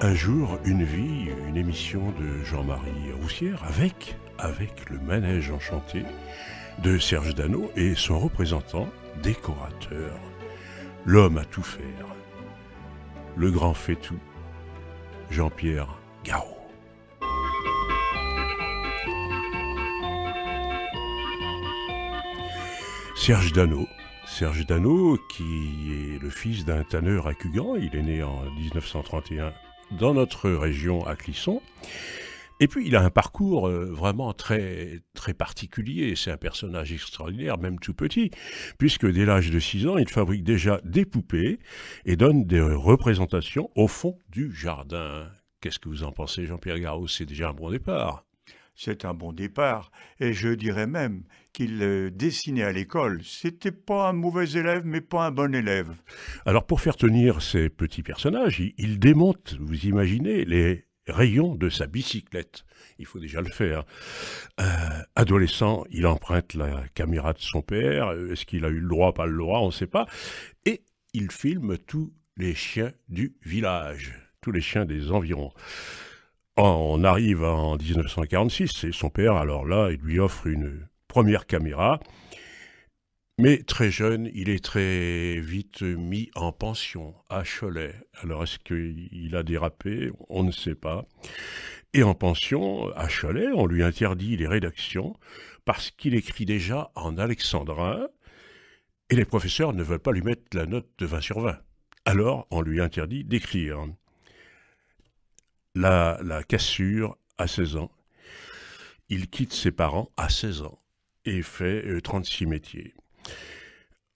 Un jour, une vie, une émission de Jean-Marie Roussière avec le manège enchanté de Serge Dano et son représentant décorateur. L'homme à tout faire, le grand fait-tout, Jean-Pierre Garot. Serge Dano qui est le fils d'un tanneur à Cugand, il est né en 1931 dans notre région à Clisson. Et puis il a un parcours vraiment très, très particulier, c'est un personnage extraordinaire, même tout petit, puisque dès l'âge de 6 ans, il fabrique déjà des poupées et donne des représentations au fond du jardin. Qu'est-ce que vous en pensez, Jean-Pierre Garot? C'est déjà un bon départ. C'est un bon départ, et je dirais même qu'il dessinait à l'école. C'était pas un mauvais élève, mais pas un bon élève. Alors pour faire tenir ces petits personnages, il démonte, vous imaginez, les rayons de sa bicyclette. Il faut déjà le faire. Adolescent, il emprunte la caméra de son père. Est-ce qu'il a eu le droit, pas le droit, on ne sait pas. Et il filme tous les chiens du village, tous les chiens des environs. On arrive en 1946, et son père, alors là, il lui offre une première caméra. Mais très jeune, il est très vite mis en pension à Cholet. Alors est-ce qu'il a dérapé? On ne sait pas. Et en pension, à Cholet, on lui interdit les rédactions parce qu'il écrit déjà en alexandrin et les professeurs ne veulent pas lui mettre la note de 20 sur 20. Alors on lui interdit d'écrire. La cassure à 16 ans. Il quitte ses parents à 16 ans et fait 36 métiers.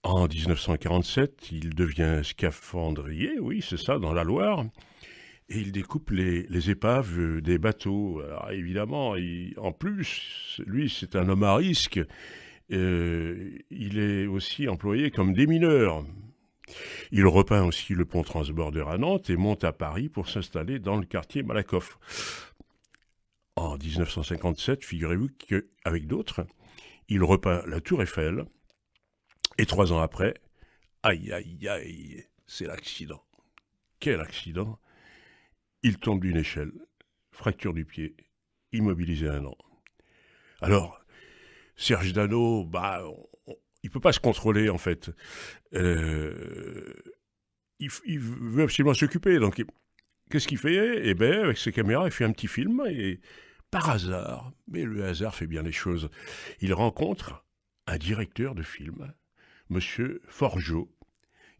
En 1947, il devient scaphandrier, oui, c'est ça, dans la Loire, et il découpe les épaves des bateaux. Alors, évidemment, en plus, lui, c'est un homme à risque. Il est aussi employé comme démineur. Il repeint aussi le pont Transborder à Nantes et monte à Paris pour s'installer dans le quartier Malakoff. En 1957, figurez-vous qu'avec d'autres, il repeint la Tour Eiffel. Et 3 ans après, aïe, aïe, aïe, c'est l'accident. Quel accident! Il tombe d'une échelle, fracture du pied, immobilisé 1 an. Alors, Serge Dano, il ne peut pas se contrôler en fait. Il veut absolument s'occuper, donc qu'est-ce qu'il fait? Eh bien, avec ses caméras, il fait un petit film et par hasard, mais le hasard fait bien les choses, il rencontre un directeur de film, Monsieur Forgeot,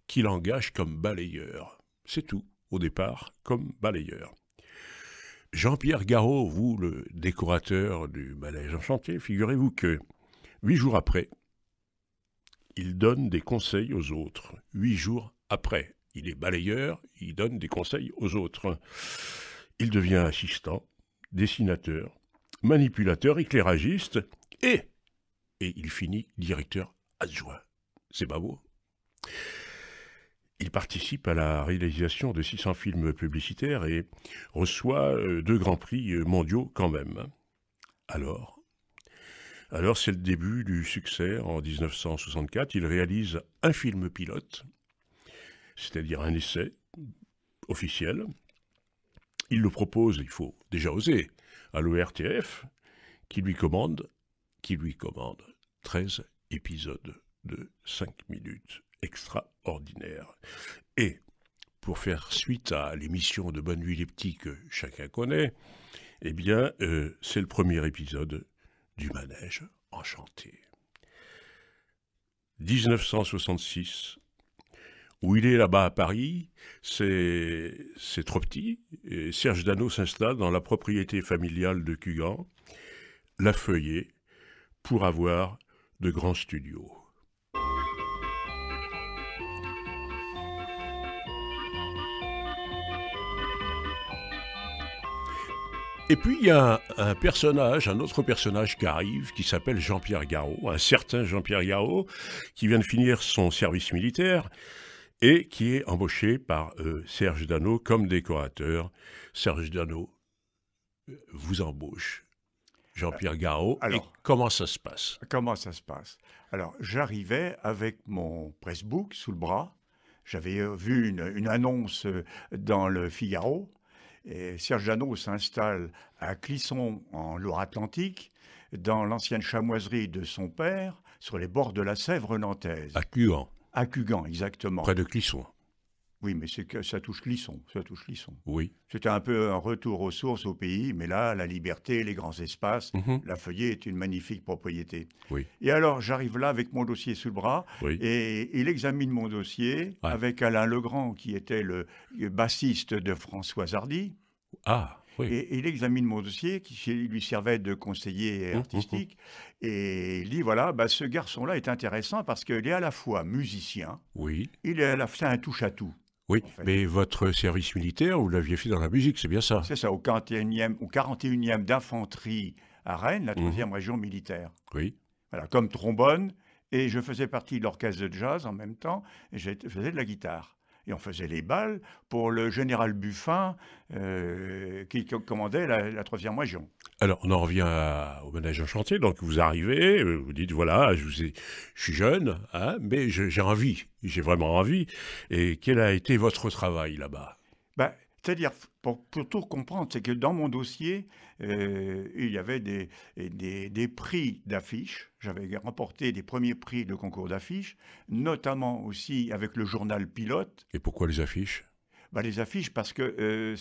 qui l'engage comme balayeur. C'est tout, au départ, comme balayeur. Jean-Pierre Garot, vous, le décorateur du manège enchanté, figurez-vous que 8 jours après, il donne des conseils aux autres. 8 jours après, il est balayeur, il donne des conseils aux autres. Il devient assistant, dessinateur, manipulateur, éclairagiste, et il finit directeur adjoint. C'est pas beau. Il participe à la réalisation de 600 films publicitaires et reçoit 2 grands prix mondiaux quand même. Alors, c'est le début du succès. En 1964, il réalise un film pilote, c'est-à-dire un essai officiel. Il le propose, il faut déjà oser, à l'ORTF, qui lui commande 13 épisodes de 5 minutes, extraordinaire. Et, pour faire suite à l'émission de Bonne Nuit les Petits que chacun connaît, eh bien, c'est le premier épisode du manège enchanté. 1966, où il est là-bas à Paris, c'est trop petit, et Serge Dano s'installe dans la propriété familiale de Cugand, La Feuillée, pour avoir de grands studios. Et puis il y a un autre personnage qui arrive, qui s'appelle Jean-Pierre Garot, un certain Jean-Pierre Garot, qui vient de finir son service militaire et qui est embauché par Serge Dano comme décorateur. Serge Dano vous embauche, Jean-Pierre Garot, et comment ça se passe? Comment ça se passe? Alors, j'arrivais avec mon pressbook sous le bras, j'avais vu une annonce dans le Figaro, Et Serge Janot s'installe à Clisson, en Loire-Atlantique, dans l'ancienne chamoiserie de son père, sur les bords de la Sèvre nantaise. À Cugan, À Cugan, exactement. près de Clisson. Oui, mais c'est que ça touche Clisson, ça touche Clisson. Oui. C'était un peu un retour aux sources au pays, mais là, la liberté, les grands espaces, Mhm. la Feuillée est une magnifique propriété. Oui. Et alors, j'arrive là avec mon dossier sous le bras, Oui. et il examine mon dossier Ouais. avec Alain Legrand, qui était le bassiste de François Hardy. Ah, oui. Et il examine mon dossier, qui lui servait de conseiller artistique, et il dit, voilà, bah, ce garçon-là est intéressant parce qu'il est à la fois musicien, Oui. il est à la fois un touche-à-tout. Oui, En fait. mais votre service militaire, vous l'aviez fait dans la musique, c'est bien ça? C'est ça, au 41e d'infanterie à Rennes, la 3e région militaire. Oui. Voilà, comme trombone, et je faisais partie de l'orchestre de jazz en même temps, et je faisais de la guitare. Et on faisait les balles pour le général Buffin, qui commandait la 3e région. Alors, on en revient au manège enchanté. Donc, vous arrivez, vous dites, voilà, je suis jeune, hein, mais j'ai envie, j'ai vraiment envie. Et quel a été votre travail là-bas? Bah, c'est-à-dire, pour tout comprendre, c'est que dans mon dossier, il y avait des prix d'affiches. J'avais remporté des premiers prix de concours d'affiches, notamment aussi avec le journal Pilote. Et pourquoi les affiches? Bah, les affiches, parce que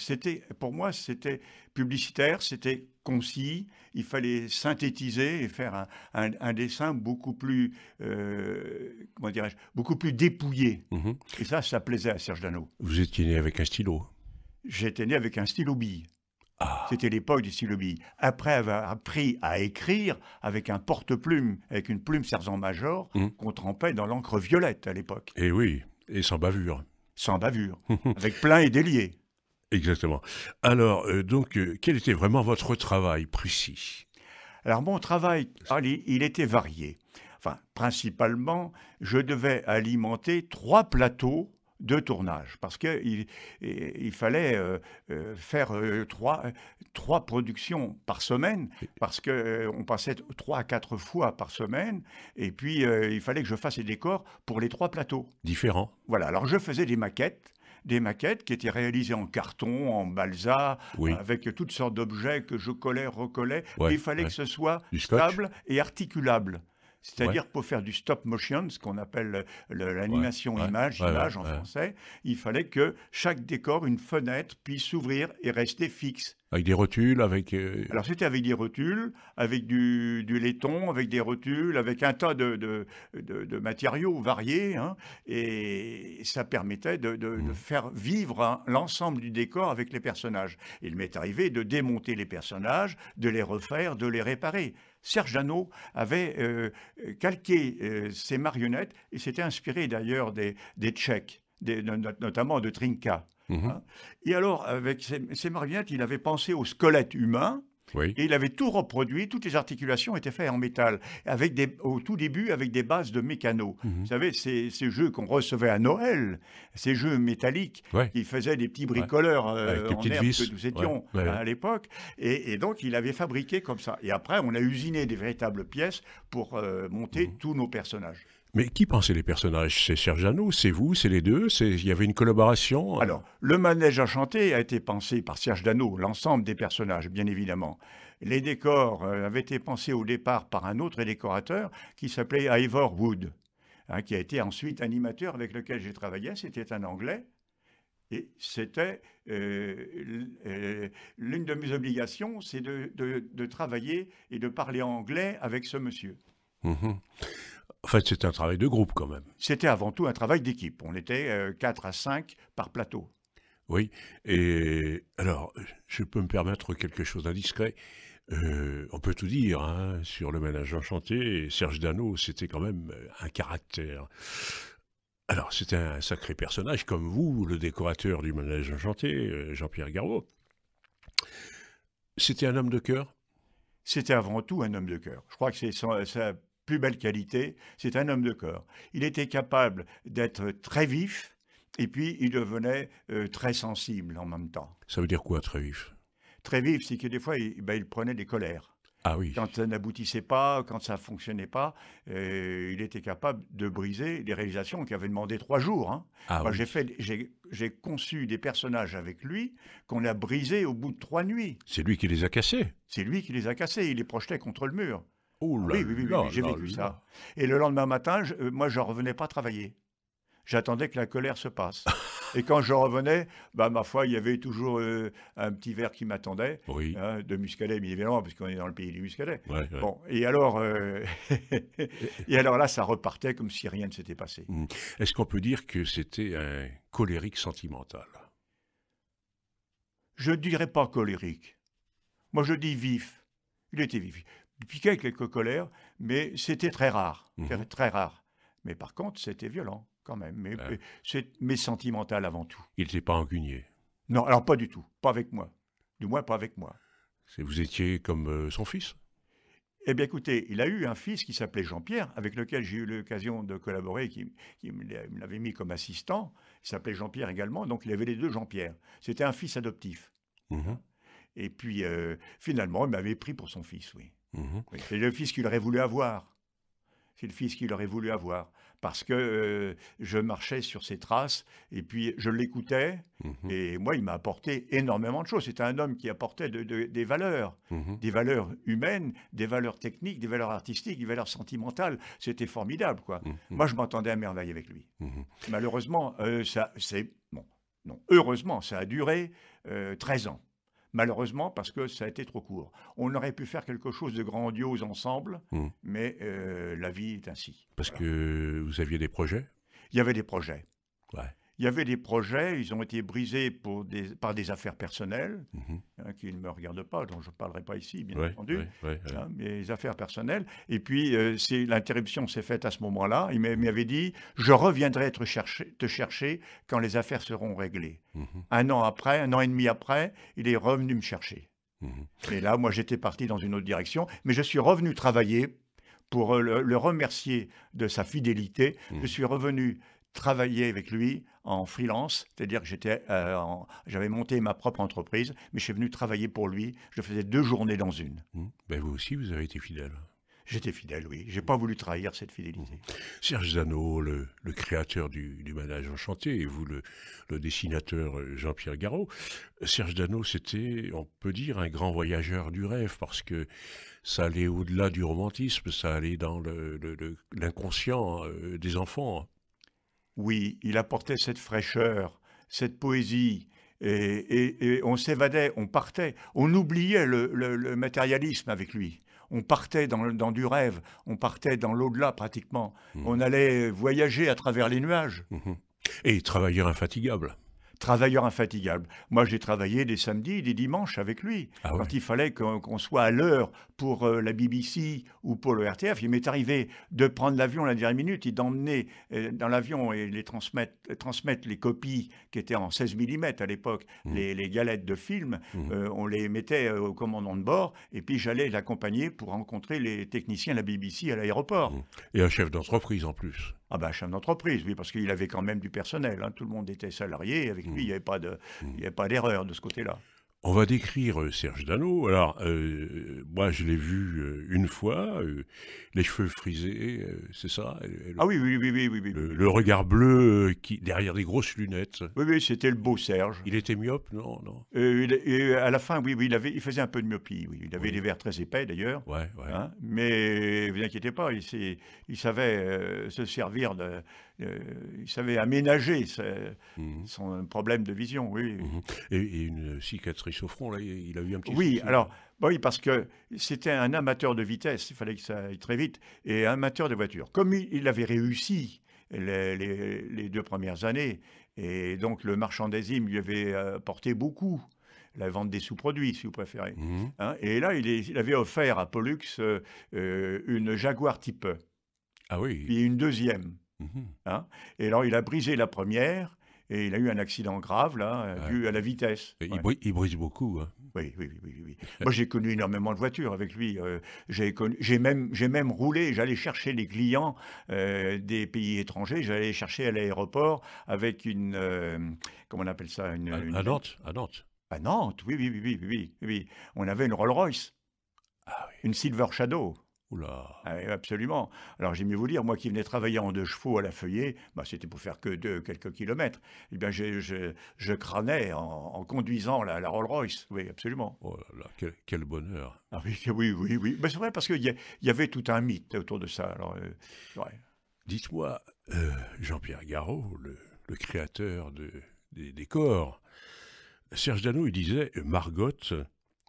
pour moi, c'était publicitaire, c'était concis, il fallait synthétiser et faire un dessin beaucoup plus, comment dirais-je, beaucoup plus dépouillé. Mhm. Et ça plaisait à Serge Janot. Vous étiez né avec un stylo. J'étais né avec un stylo bille. Ah, C'était l'époque du stylo bille. Après avoir appris à écrire avec un porte-plume, avec une plume sergent-major, qu'on trempait dans l'encre violette à l'époque, et oui, et sans bavure. sans bavure, avec plein et délié. Exactement. Alors, quel était vraiment votre travail précis? Alors mon travail, il était varié. Enfin, principalement, je devais alimenter 3 plateaux de tournage, parce qu'il fallait faire trois productions par semaine, parce qu'on passait 3 à 4 fois par semaine, et puis il fallait que je fasse les décors pour les 3 plateaux. Différent. Voilà, alors je faisais des maquettes qui étaient réalisées en carton, en balsa, Oui. avec toutes sortes d'objets que je collais, recollais. Ouais, Et il fallait ouais. que ce soit Du scotch. stable et articulable. C'est-à-dire pour faire du stop motion, ce qu'on appelle l'animation image en français, il fallait que chaque décor, une fenêtre, puisse s'ouvrir et rester fixe. Avec des rotules, avec... Alors c'était avec des rotules, avec du laiton, avec des rotules, avec un tas de matériaux variés, hein, et ça permettait de faire vivre l'ensemble du décor avec les personnages. Il m'est arrivé de démonter les personnages, de les refaire, de les réparer. Serge Janot avait calqué ces marionnettes et s'était inspiré d'ailleurs des Tchèques, notamment de Trinka. Hein. Et alors, avec ces marionnettes, il avait pensé au squelette humain. Oui. Et il avait tout reproduit, toutes les articulations étaient faites en métal, au tout début avec des bases de mécano. Vous savez, ces jeux qu'on recevait à Noël, ces jeux métalliques, qui faisaient des petits bricoleurs en herbe que nous étions à l'époque. Et donc, il avait fabriqué comme ça. Et après, on a usiné des véritables pièces pour monter tous nos personnages. Mais qui pensait les personnages? C'est Serge Janot, c'est vous, c'est les deux? Il y avait une collaboration? Alors, le manège enchanté a été pensé par Serge Janot, l'ensemble des personnages, bien évidemment. Les décors avaient été pensés au départ par un autre décorateur qui s'appelait Ivor Wood, hein, qui a été ensuite animateur avec lequel j'ai travaillé. C'était un Anglais. Et c'était l'une de mes obligations, c'est de travailler et de parler anglais avec ce monsieur. En fait, c'était un travail de groupe quand même. C'était avant tout un travail d'équipe. On était 4 à 5 par plateau. Oui. Et alors, je peux me permettre quelque chose d'indiscret. On peut tout dire hein, sur le manège enchanté. Serge Janot, c'était quand même un caractère. Alors, c'était un sacré personnage, comme vous, le décorateur du manège enchanté, Jean-Pierre Garot. C'était un homme de cœur? C'était avant tout un homme de cœur. Je crois que c'est sa plus belle qualité, c'est un homme de cœur. Il était capable d'être très vif, et puis il devenait très sensible en même temps. Ça veut dire quoi, très vif? Très vif, c'est que des fois, il prenait des colères. Ah oui. Quand ça n'aboutissait pas, quand ça ne fonctionnait pas, il était capable de briser des réalisations qui avaient demandé 3 jours, hein. Ah Moi, oui. j'ai conçu des personnages avec lui qu'on a brisés au bout de 3 nuits. C'est lui qui les a cassés. C'est lui qui les a cassés, il les projetait contre le mur. Oh Ah là oui, oui, oui, oui, là oui, j'ai là vécu là. ça. Et le lendemain matin, moi, je revenais pas travailler. J'attendais que la colère se passe. Et quand je revenais, bah, ma foi, il y avait toujours un petit verre qui m'attendait, Oui. hein, de muscadet, bien évidemment, puisqu'on est dans le pays du muscadet. Ouais, ouais. Bon, et alors, et alors là, ça repartait comme si rien ne s'était passé. Mmh. Est-ce qu'on peut dire que c'était un colérique sentimental? Je ne dirais pas colérique. Moi, je dis vif. Il était vif. Il piquait quelques colères, mais c'était très rare. Mmh. Très rare. Mais par contre, c'était violent, quand même. Ouais. Mais sentimental avant tout. Il n'était pas rancunier. Non, alors pas du tout. Pas avec moi. Du moins, pas avec moi. Vous étiez comme son fils? Eh bien, écoutez, il a eu un fils qui s'appelait Jean-Pierre, avec lequel j'ai eu l'occasion de collaborer, qui me l'avait mis comme assistant. Il s'appelait Jean-Pierre également, donc il avait les deux Jean-Pierre. C'était un fils adoptif. Mmh. Et puis, finalement, il m'avait pris pour son fils, oui. Mmh. Oui, c'est le fils qu'il aurait voulu avoir. C'est le fils qu'il aurait voulu avoir. Parce que je marchais sur ses traces, et puis je l'écoutais, Mmh. et moi, il m'a apporté énormément de choses. C'était un homme qui apportait des Mmh. humaines, des valeurs techniques, des valeurs artistiques, des valeurs sentimentales. C'était formidable, quoi. Mmh. Moi, je m'entendais à merveille avec lui. Mmh. Malheureusement, bon, non, heureusement, ça a duré 13 ans. Malheureusement, parce que ça a été trop court. On aurait pu faire quelque chose de grandiose ensemble, Mmh. mais la vie est ainsi. Parce Voilà. que vous aviez des projets? Il y avait des projets. Ouais. Il y avait des projets, ils ont été brisés par des affaires personnelles, Mmh. hein, qui ne me regardent pas, dont je ne parlerai pas ici, bien Ouais, entendu, ouais, ouais, ouais. hein, mais les affaires personnelles. Et puis, l'interruption s'est faite à ce moment-là. Il m'avait dit, je reviendrai te chercher quand les affaires seront réglées. Mmh. 1 an après, 1 an et demi après, il est revenu me chercher. Mmh. Et là, moi, j'étais parti dans une autre direction, mais je suis revenu travailler pour le remercier de sa fidélité. Mmh. Je suis revenu travailler avec lui en freelance, c'est-à-dire que j'avais monté ma propre entreprise, mais je suis venu travailler pour lui. Je faisais 2 journées dans une. Mmh. Ben vous aussi, vous avez été fidèle. J'étais fidèle, oui. J'ai pas voulu trahir cette fidélité. Serge Dano, le créateur du Manège Enchanté, et vous, le dessinateur Jean-Pierre Garot. Serge Dano, c'était, on peut dire, un grand voyageur du rêve, parce que ça allait au-delà du romantisme, ça allait dans l'inconscient des enfants. Oui, il apportait cette fraîcheur, cette poésie, et on s'évadait, on partait, on oubliait le matérialisme avec lui. On partait dans du rêve, on partait dans l'au-delà pratiquement. Mmh. On allait voyager à travers les nuages. Mmh. Et travailleur infatigable. Travailleur infatigable. Moi, j'ai travaillé des samedis, des dimanches avec lui. Ah ouais. Quand il fallait qu'on soit à l'heure pour la BBC ou pour le RTF, il m'est arrivé de prendre l'avion à la dernière minute et d'emmener dans l'avion et transmettre les copies qui étaient en 16 mm à l'époque, les galettes de film. On les mettait au commandant de bord et puis j'allais l'accompagner pour rencontrer les techniciens de la BBC à l'aéroport. Et un chef d'entreprise en plus. Ah ben, chef d'entreprise, oui, parce qu'il avait quand même du personnel. Hein. Tout le monde était salarié. Avec lui, il n'y avait pas d'erreur de ce côté-là. On va décrire Serge Dano. Alors, moi, je l'ai vu une fois, les cheveux frisés, c'est ça? Ah oui, oui, oui, oui, oui. Le regard bleu derrière des grosses lunettes. Oui, oui, c'était le beau Serge. Il était myope, non, non? Et à la fin, oui, oui, il faisait un peu de myopie. Oui. Il avait des verres très épais, d'ailleurs. Ouais, ouais. Hein, mais ne vous inquiétez pas, il savait se servir il savait aménager son problème de vision, oui. Et une cicatrice au front, là, il a eu un petit Oui, souci. alors, oui, parce que c'était un amateur de vitesse, il fallait que ça aille très vite, et un amateur de voiture. Comme il avait réussi les 2 premières années, et donc le merchandising lui avait apporté beaucoup, la vente des sous-produits, si vous préférez. Hein, et là, il avait offert à Pollux une Jaguar Type E, Ah oui. puis une deuxième. Hein, et alors, il a brisé la première, et il a eu un accident grave, là, dû à la vitesse. Il brise beaucoup. Hein. Oui. Moi, j'ai connu énormément de voitures avec lui. J'ai même roulé, j'allais chercher les clients des pays étrangers, j'allais les chercher à l'aéroport avec comment on appelle ça? À Nantes? À Nantes. À Nantes, oui. On avait une Rolls-Royce. Ah oui. Une Silver Shadow. Oula. Ah oui, absolument. Alors j'ai mieux vous dire, moi qui venais travailler en 2 chevaux à la Feuillée, bah, c'était pour faire que quelques kilomètres. Eh bien, je crânais en conduisant la Rolls-Royce. Oui, absolument. Oh là là, quel bonheur. Ah oui, oui, oui, oui. Mais c'est vrai parce qu'il y avait tout un mythe autour de ça. Alors, ouais. Dites-moi, Jean-Pierre Garot, le créateur des décors, Serge Dano, il disait « Margot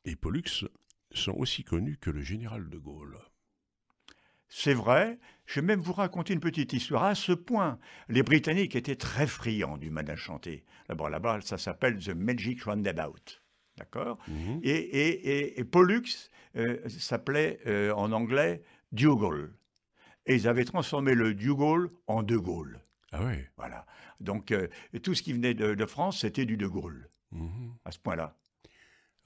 et Pollux sont aussi connus que le général de Gaulle ». C'est vrai, je vais même vous raconter une petite histoire. À ce point, les Britanniques étaient très friands du Madin chanté. D'abord, là-bas, ça s'appelle The Magic Roundabout. D'accord. Mhm. Et Pollux s'appelait en anglais Dougal. Et ils avaient transformé le Dougal en De Gaulle. Ah ouais. Voilà. Donc, tout ce qui venait de France, c'était du De Gaulle, Mhm. à ce point-là.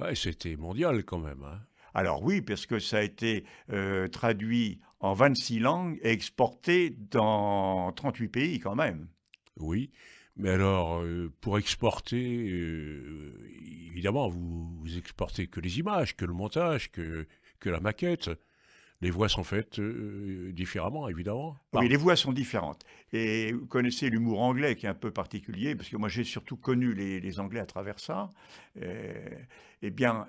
Ouais, c'était mondial quand même. Hein. Alors oui, parce que ça a été traduit en 26 langues et exporté dans 38 pays quand même. Oui, mais alors, pour exporter, évidemment, vous exportez que les images, que le montage, que la maquette. Les voix sont faites différemment, évidemment. Oui, les voix sont différentes. Et vous connaissez l'humour anglais qui est un peu particulier, parce que moi j'ai surtout connu les Anglais à travers ça. Eh bien,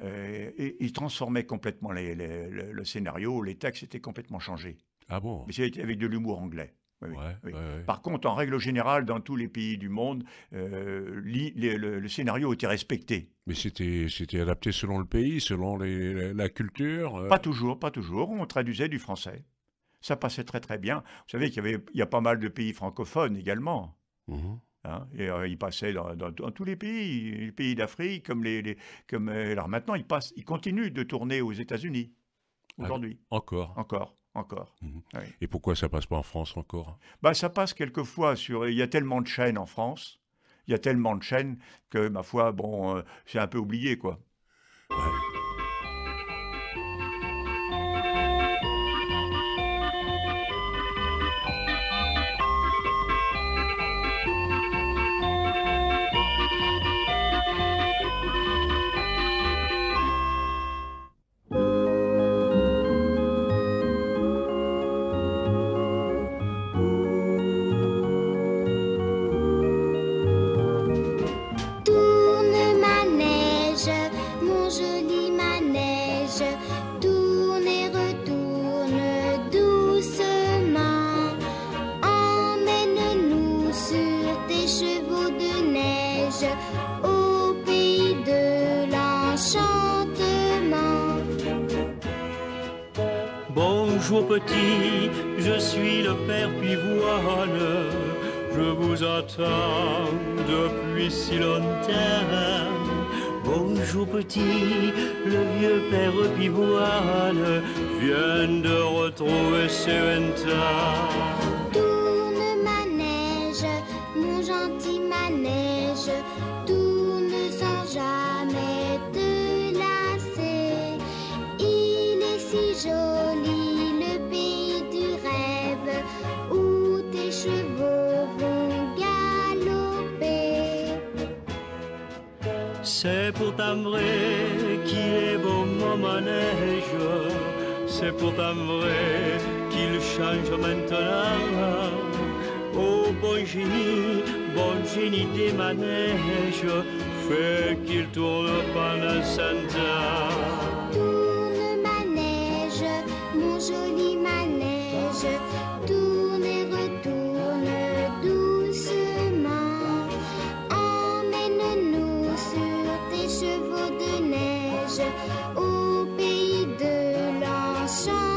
ils transformaient complètement le scénario, les textes étaient complètement changés. Ah bon? Mais c'était avec de l'humour anglais. Oui, Ouais, oui. ouais. Par contre, en règle générale, dans tous les pays du monde, le scénario était respecté. Mais c'était adapté selon le pays, selon la culture. Pas toujours, pas toujours. On traduisait du français. Ça passait très très bien. Vous savez il y a pas mal de pays francophones également. Mhm. Hein, et il passait dans tous les pays d'Afrique, alors maintenant il continue de tourner aux États-Unis aujourd'hui. Encore. Encore. Mhm. Oui. Et pourquoi ça passe pas en France encore? Bah, ça passe quelquefois il y a tellement de chaînes en France, il y a tellement de chaînes que ma foi, bon, c'est un peu oublié quoi. Ouais. Tourne manège, mon joli manège, tourne et retourne doucement. Emmène-nous sur tes chevaux de neige au pays de l'enchantement. Bonjour petit, je suis le père Pivoine, je vous attends depuis si longtemps. Bonjour petit, le vieux père Pivoine vient de retrouver ses 20 ans. Tourne manège, mon gentil manège, tourne sans jamais te lasser. Il est si joli le pays du rêve où tes chevaux vont galoper. C'est pourtant vrai qu'il est beau mon manège, c'est pourtant vrai qu'il change maintenant. Oh bon génie des manèges, fait qu'il tourne pendant 100 ans. Tourne manège, mon joli manège, tourne et retourne doucement. Emmène-nous sur tes chevaux de neige au pays de l'enchantement.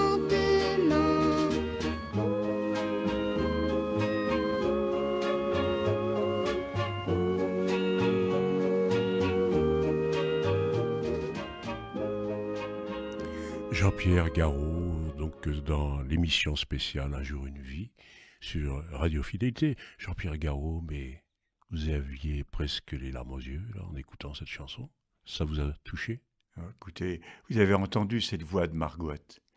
Jean-Pierre Garot, donc dans l'émission spéciale Un jour une vie sur Radio Fidélité. Jean-Pierre Garot, mais vous aviez presque les larmes aux yeux là, en écoutant cette chanson. Ça vous a touché? Écoutez, vous avez entendu cette voix de Margot,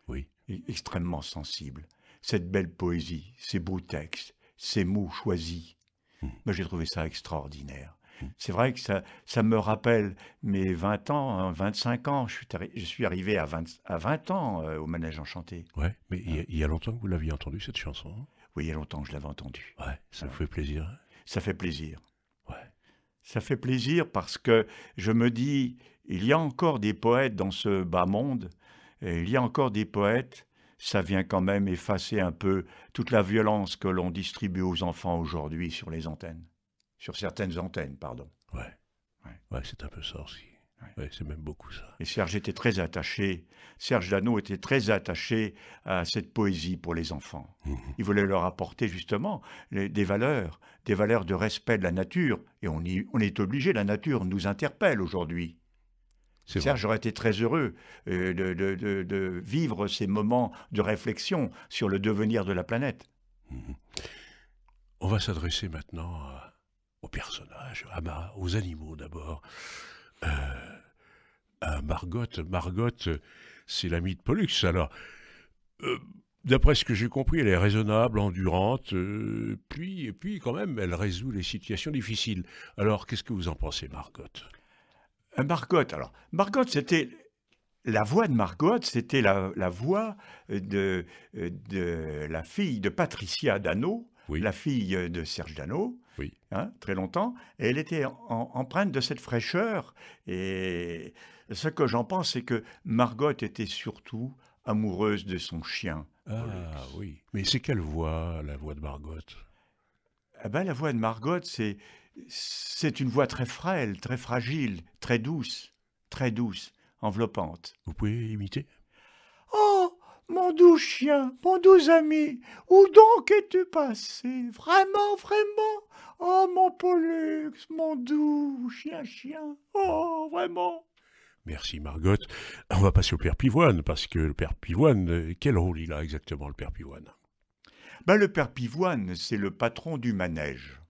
Oui. extrêmement sensible, cette belle poésie, ces beaux textes, ces mots choisis. Moi, j'ai trouvé ça extraordinaire. C'est vrai que ça me rappelle mes 20 ans, hein, 25 ans. Je suis arrivé à 20 ans au Manège Enchanté. Ouais, mais il y a longtemps que vous l'aviez entendue, cette chanson, hein? Oui, il y a longtemps que je l'avais entendue. Ouais, ça vous fait plaisir, hein? Ça fait plaisir. Ouais. Ça fait plaisir parce que je me dis, il y a encore des poètes dans ce bas monde, et il y a encore des poètes, ça vient quand même effacer un peu toute la violence que l'on distribue aux enfants aujourd'hui sur les antennes. Sur certaines antennes, pardon. Ouais, Ouais. ouais, c'est un peu ça aussi. Ouais, c'est même beaucoup ça. Et Serge Dano était très attaché à cette poésie pour les enfants. Il voulait leur apporter justement des valeurs de respect de la nature. Et on est obligé, la nature nous interpelle aujourd'hui. C'est Serge aurait été très heureux de vivre ces moments de réflexion sur le devenir de la planète. On va s'adresser maintenant aux personnages, aux animaux d'abord. Margotte. Margotte, c'est l'amie de Pollux. Alors, d'après ce que j'ai compris, elle est raisonnable, endurante, puis quand même, elle résout les situations difficiles. Alors, qu'est-ce que vous en pensez, Margotte? Margotte, c'était... La voix de Margotte, c'était la voix de la fille de Patricia Dano, Oui. la fille de Serge Dano, Oui. hein, très longtemps, et elle était empreinte de cette fraîcheur. Et ce que j'en pense, c'est que Margotte était surtout amoureuse de son chien. Ah Pollux. oui. Mais c'est quelle voix, la voix de Margotte? Eh ben, la voix de Margotte, c'est une voix très frêle, très fragile, très douce, enveloppante. Vous pouvez imiter? Oh, mon doux chien, mon doux ami, où donc es-tu passé? Vraiment, vraiment? Oh, mon Pollux, mon doux chien. Oh, vraiment? Merci Margotte. On va passer au Père Pivoine, parce que le Père Pivoine, quel rôle il a exactement, le Père Pivoine? Ben, le père Pivoine, c'est le patron du manège.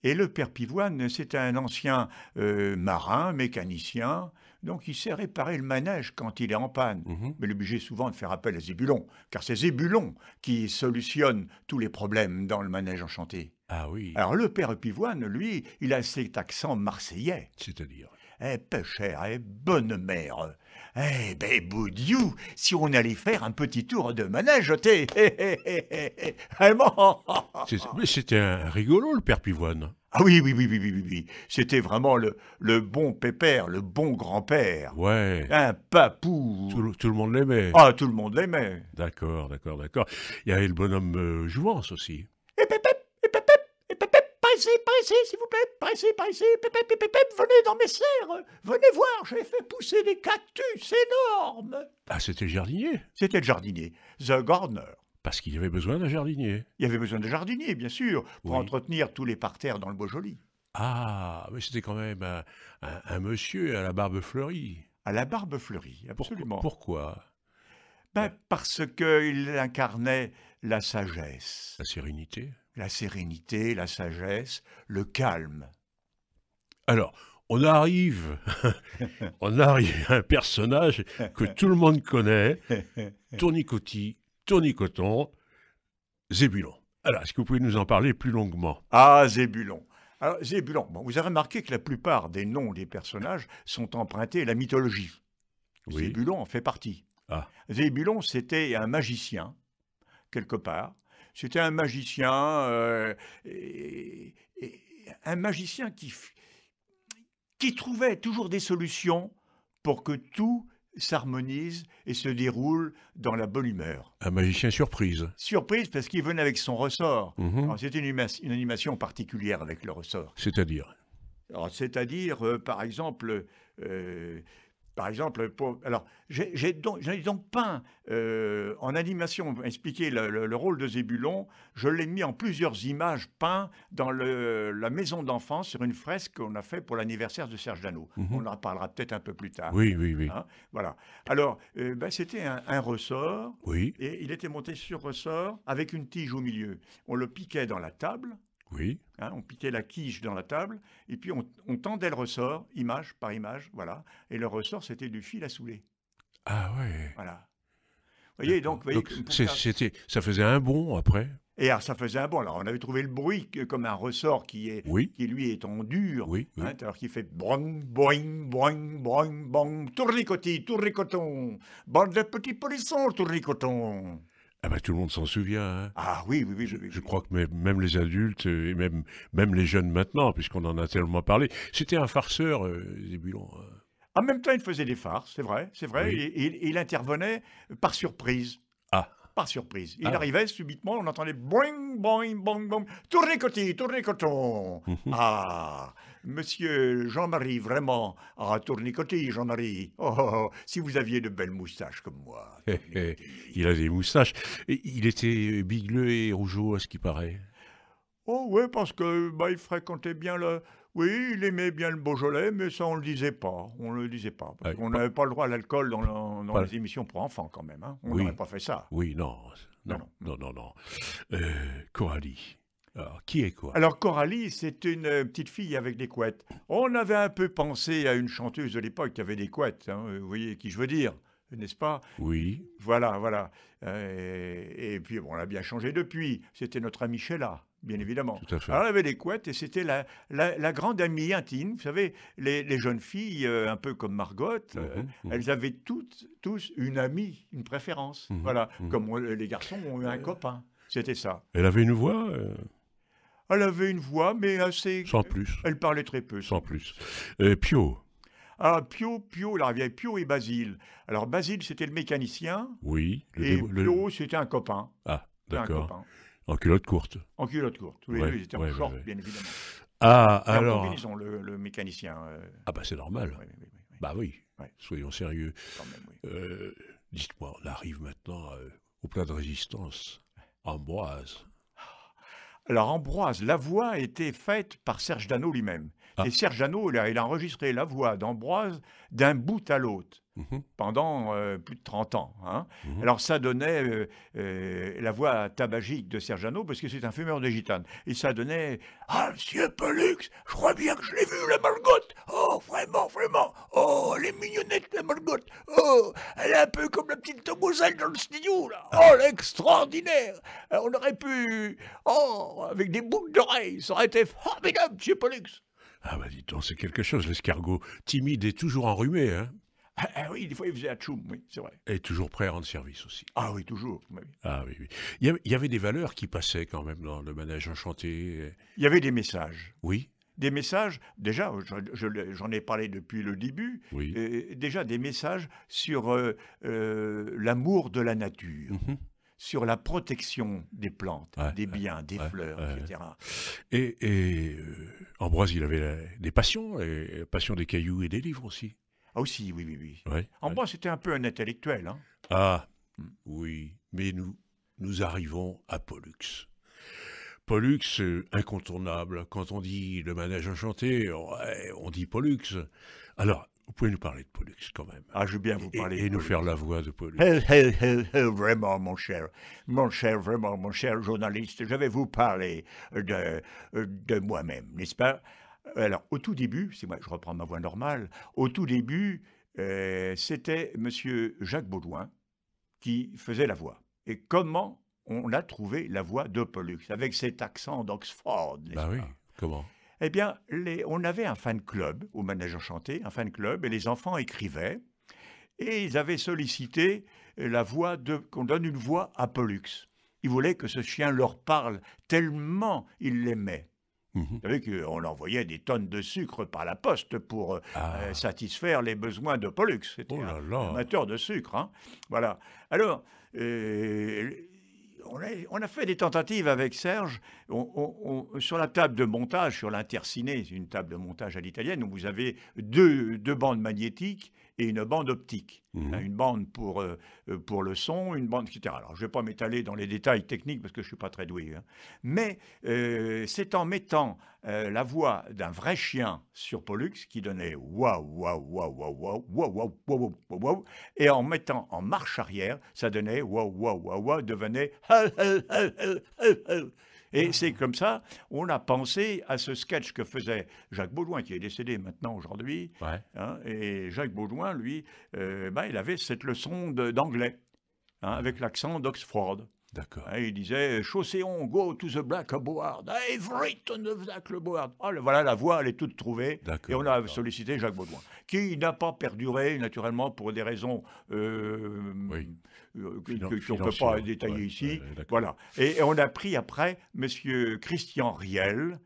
Et le père Pivoine, c'est un ancien marin, mécanicien, donc il sait réparer le manège quand il est en panne. Mais il est obligé souvent de faire appel à Zébulon, car c'est Zébulon qui solutionne tous les problèmes dans le manège enchanté. Ah oui, Alors le père Pivoine, lui, il a cet accent marseillais. c'est-à-dire? Eh, peu cher, eh, bonne mère. Eh, ben, Boudiou, si on allait faire un petit tour de manège, t'es... Vraiment. Mais c'était un rigolo, le Père Pivoine. Ah oui. C'était vraiment le bon pépère, le bon grand-père. Ouais, Un papou. tout le monde l'aimait. Ah, tout le monde l'aimait. D'accord. Il y avait le bonhomme Jouvence aussi. Et pépép, par ici, s'il vous plaît, par ici, pépép, venez dans mes serres, venez voir, j'ai fait pousser des cactus énormes. Ah, c'était le jardinier, C'était le jardinier, The Gardener. parce qu'il y avait besoin d'un jardinier. Il y avait besoin de jardinier, bien sûr, pour Oui. entretenir tous les parterres dans le Beaujolais. Ah, mais c'était quand même un monsieur à la barbe fleurie. À la barbe fleurie, absolument. Pourquoi? Ben, parce qu'il incarnait la sagesse. La sérénité. La sérénité, la sagesse, le calme. Alors, on arrive à un personnage que tout le monde connaît, Tournicoton, Zébulon. Alors, est-ce que vous pouvez nous en parler plus longuement? Ah, Zébulon. Alors, Zébulon, bon, vous avez remarqué que la plupart des noms des personnages sont empruntés à la mythologie. Oui. Zébulon en fait partie. Ah, Zébulon, c'était un magicien, quelque part. C'était un magicien, un magicien qui trouvait toujours des solutions pour que tout s'harmonise et se déroule dans la bonne humeur. un magicien surprise. Surprise parce qu'il venait avec son ressort. Mhm. Alors, c'était une animation particulière avec le ressort. C'est-à-dire? Alors, c'est-à-dire, par exemple, alors, j'en ai donc peint en animation, pour expliquer le rôle de Zébulon, je l'ai mis en plusieurs images peintes dans la maison d'enfance sur une fresque qu'on a fait pour l'anniversaire de Serge Dano. On en parlera peut-être un peu plus tard. Oui. Hein, voilà. Alors, c'était un ressort, Oui, et il était monté sur ressort avec une tige au milieu. On le piquait dans la table. oui. Hein, on piquait la quiche dans la table, et puis on tendait le ressort, image par image, voilà. Et le ressort, c'était du fil à souder. Ah ouais. Voilà. Vous voyez, donc, Ça faisait un bond après. Et alors, ça faisait un bond. Alors, on avait trouvé le bruit comme un ressort Oui, qui lui est en dur, oui, oui. hein, alors qu'il fait boing, boing, boing, boing, boing, tournicotis, tournicoton, bande de petits polissons, tournicoton. Ah ben, tout le monde s'en souvient, hein. Ah oui, oui, oui, oui, oui, Je oui. crois que même les adultes et même les jeunes maintenant, puisqu'on en a tellement parlé, c'était un farceur, Zébulon. En même temps, il faisait des farces, c'est vrai, c'est vrai. Oui. Il intervenait par surprise. Ah, Par surprise. Il Ah. arrivait subitement, on entendait boing, boing, boing, boing, tournicotis, tournicoton. mhm. Ah, monsieur Jean-Marie, vraiment. Ah, tournicotis, Jean-Marie. Oh, oh, oh, si vous aviez de belles moustaches comme moi. Il a des moustaches. Et il était bigleux et rougeau, à ce qui paraît. Oh, ouais, parce que il fréquentait bien le. Oui, il aimait bien le Beaujolais, mais ça, on le disait pas. On le disait pas. Parce Ouais, qu'on pas- n'avait pas le droit à l'alcool dans pas- les émissions pour enfants, quand même. Hein. On Oui. n'aurait pas fait ça. Oui, non, Non, non, non, non. Coralie. Alors, qui est quoi? Alors Coralie, c'est une petite fille avec des couettes. On avait un peu pensé à une chanteuse de l'époque qui avait des couettes, hein, vous voyez qui je veux dire, n'est-ce pas? Oui, Voilà, voilà. Et puis bon, on a bien changé depuis. C'était notre amie Sheila, bien évidemment. tout à fait. Alors elle avait des couettes et c'était la grande amie intime. Vous savez, les jeunes filles, un peu comme Margot, Mhm. elles avaient tous une amie, une préférence. Mhm, Voilà, mhm. comme les garçons ont eu un copain. C'était ça. Elle avait une voix Elle avait une voix, mais assez. sans plus. Elle parlait très peu. Sans plus. Pio. Ah, Pio, alors il y avait Pio et Basile. Alors Basile, c'était le mécanicien, Oui. et Pio, c'était un copain. Ah, C'était un d'accord. copain. En culotte courte. En culotte courte. Tous les Ouais, deux, ils étaient ouais, en short, ouais, ouais. bien évidemment. Ah, Et en alors. combinaison, le mécanicien. Ah, bah, c'est normal. Oui, oui, oui, oui, Bah oui. Ouais. Soyons sérieux. quand même, oui. Dites-moi, on arrive maintenant au plat de résistance. Ambroise. Alors Ambroise, la voix a été faite par Serge Dano lui-même. Ah. Et Serge Dano, il a enregistré la voix d'Ambroise d'un bout à l'autre. Mhm, Pendant plus de 30 ans. Hein. Mhm. Alors ça donnait la voix tabagique de Serge Dano, parce que c'est un fumeur de gitane. Et ça donnait « Ah, monsieur Pollux, je crois bien que je l'ai vu, la Margotte. Oh, vraiment, vraiment. Oh, elle est mignonnette, la Margotte. Oh, elle est un peu comme la petite demoiselle dans le studio, là. Oh, elle est extraordinaire. On aurait pu... Oh, avec des boucles d'oreilles, ça aurait été formidable, monsieur Pollux. » Ah, bah, dites donc, c'est quelque chose, l'escargot. Timide et toujours enrhumé, hein. Ah oui, des fois, il faisait atchoum, oui, c'est vrai. Et toujours prêt à rendre service aussi. Ah oui, toujours. Oui. Ah oui, oui. Il y avait des valeurs qui passaient quand même dans le manège enchanté. Il y avait des messages. Oui, Des messages, déjà, j'en ai parlé depuis le début, oui. déjà des messages sur l'amour de la nature, Mhm. sur la protection des plantes, Ouais, des biens, des ouais, fleurs, ouais. etc. Et Ambroise, il avait des passions, et passion des cailloux et des livres aussi. Ah aussi, oui, oui, oui. Ouais, En ouais. moi, c'était un peu un intellectuel. Hein. Ah, Hmm. oui, mais nous arrivons à Pollux. Pollux, incontournable. Quand on dit le manège enchanté, ouais, on dit Pollux. Alors, vous pouvez nous parler de Pollux quand même. Ah, je veux bien vous parler. Et de nous Pollux. faire la voix de Pollux. Vraiment, mon cher, vraiment, mon cher journaliste, je vais vous parler de moi-même, n'est-ce pas? Alors, au tout début, c'est moi, je reprends ma voix normale, au tout début, c'était monsieur Jacques Baudouin qui faisait la voix. Et comment on a trouvé la voix de Pollux, avec cet accent d'Oxford, n'est-ce Bah pas? oui, comment? Eh bien, on avait un fan club au Manège Enchanté, un fan club, et les enfants écrivaient, et ils avaient sollicité qu'on donne une voix à Pollux. Ils voulaient que ce chien leur parle tellement ils l'aimaient. Mhm. Vous savez qu'on envoyait des tonnes de sucre par la poste pour Ah. satisfaire les besoins de Pollux. C'était Oh là un là. amateur de sucre. Hein. Voilà. Alors, on a fait des tentatives avec Serge. Sur la table de montage, sur l'interciné, c'est une table de montage à l'italienne, où vous avez deux bandes magnétiques et une bande optique. Mhm. Une bande pour le son, une bande, etc. Alors, je ne vais pas m'étaler dans les détails techniques parce que je ne suis pas très doué. Hein. Mais c'est en mettant la voix d'un vrai chien sur Pollux qui donnait waouh, waouh, waouh, waouh, waouh, waouh, waouh, waouh, waouh, waouh, et en mettant en marche arrière, ça donnait waouh, waouh, waouh, waouh, devenait et c'est comme ça, on a pensé à ce sketch que faisait Jacques Baudouin, qui est décédé maintenant aujourd'hui. Ouais. Hein, et Jacques Baudouin, lui, il avait cette leçon d'anglais, hein, avec l'accent d'Oxford. D'accord. Hein, il disait Chausséon, go to the blackboard, I've written the blackboard. Oh, voilà, la voix, elle est toute trouvée. D'accord, Et on a d'accord. sollicité Jacques Baudouin, qui n'a pas perduré, naturellement, pour des raisons Oui. qu'on ne peut Financière, pas détailler ouais, ici. ouais, d'accord. Voilà. Et on a pris après Monsieur Christian Riel,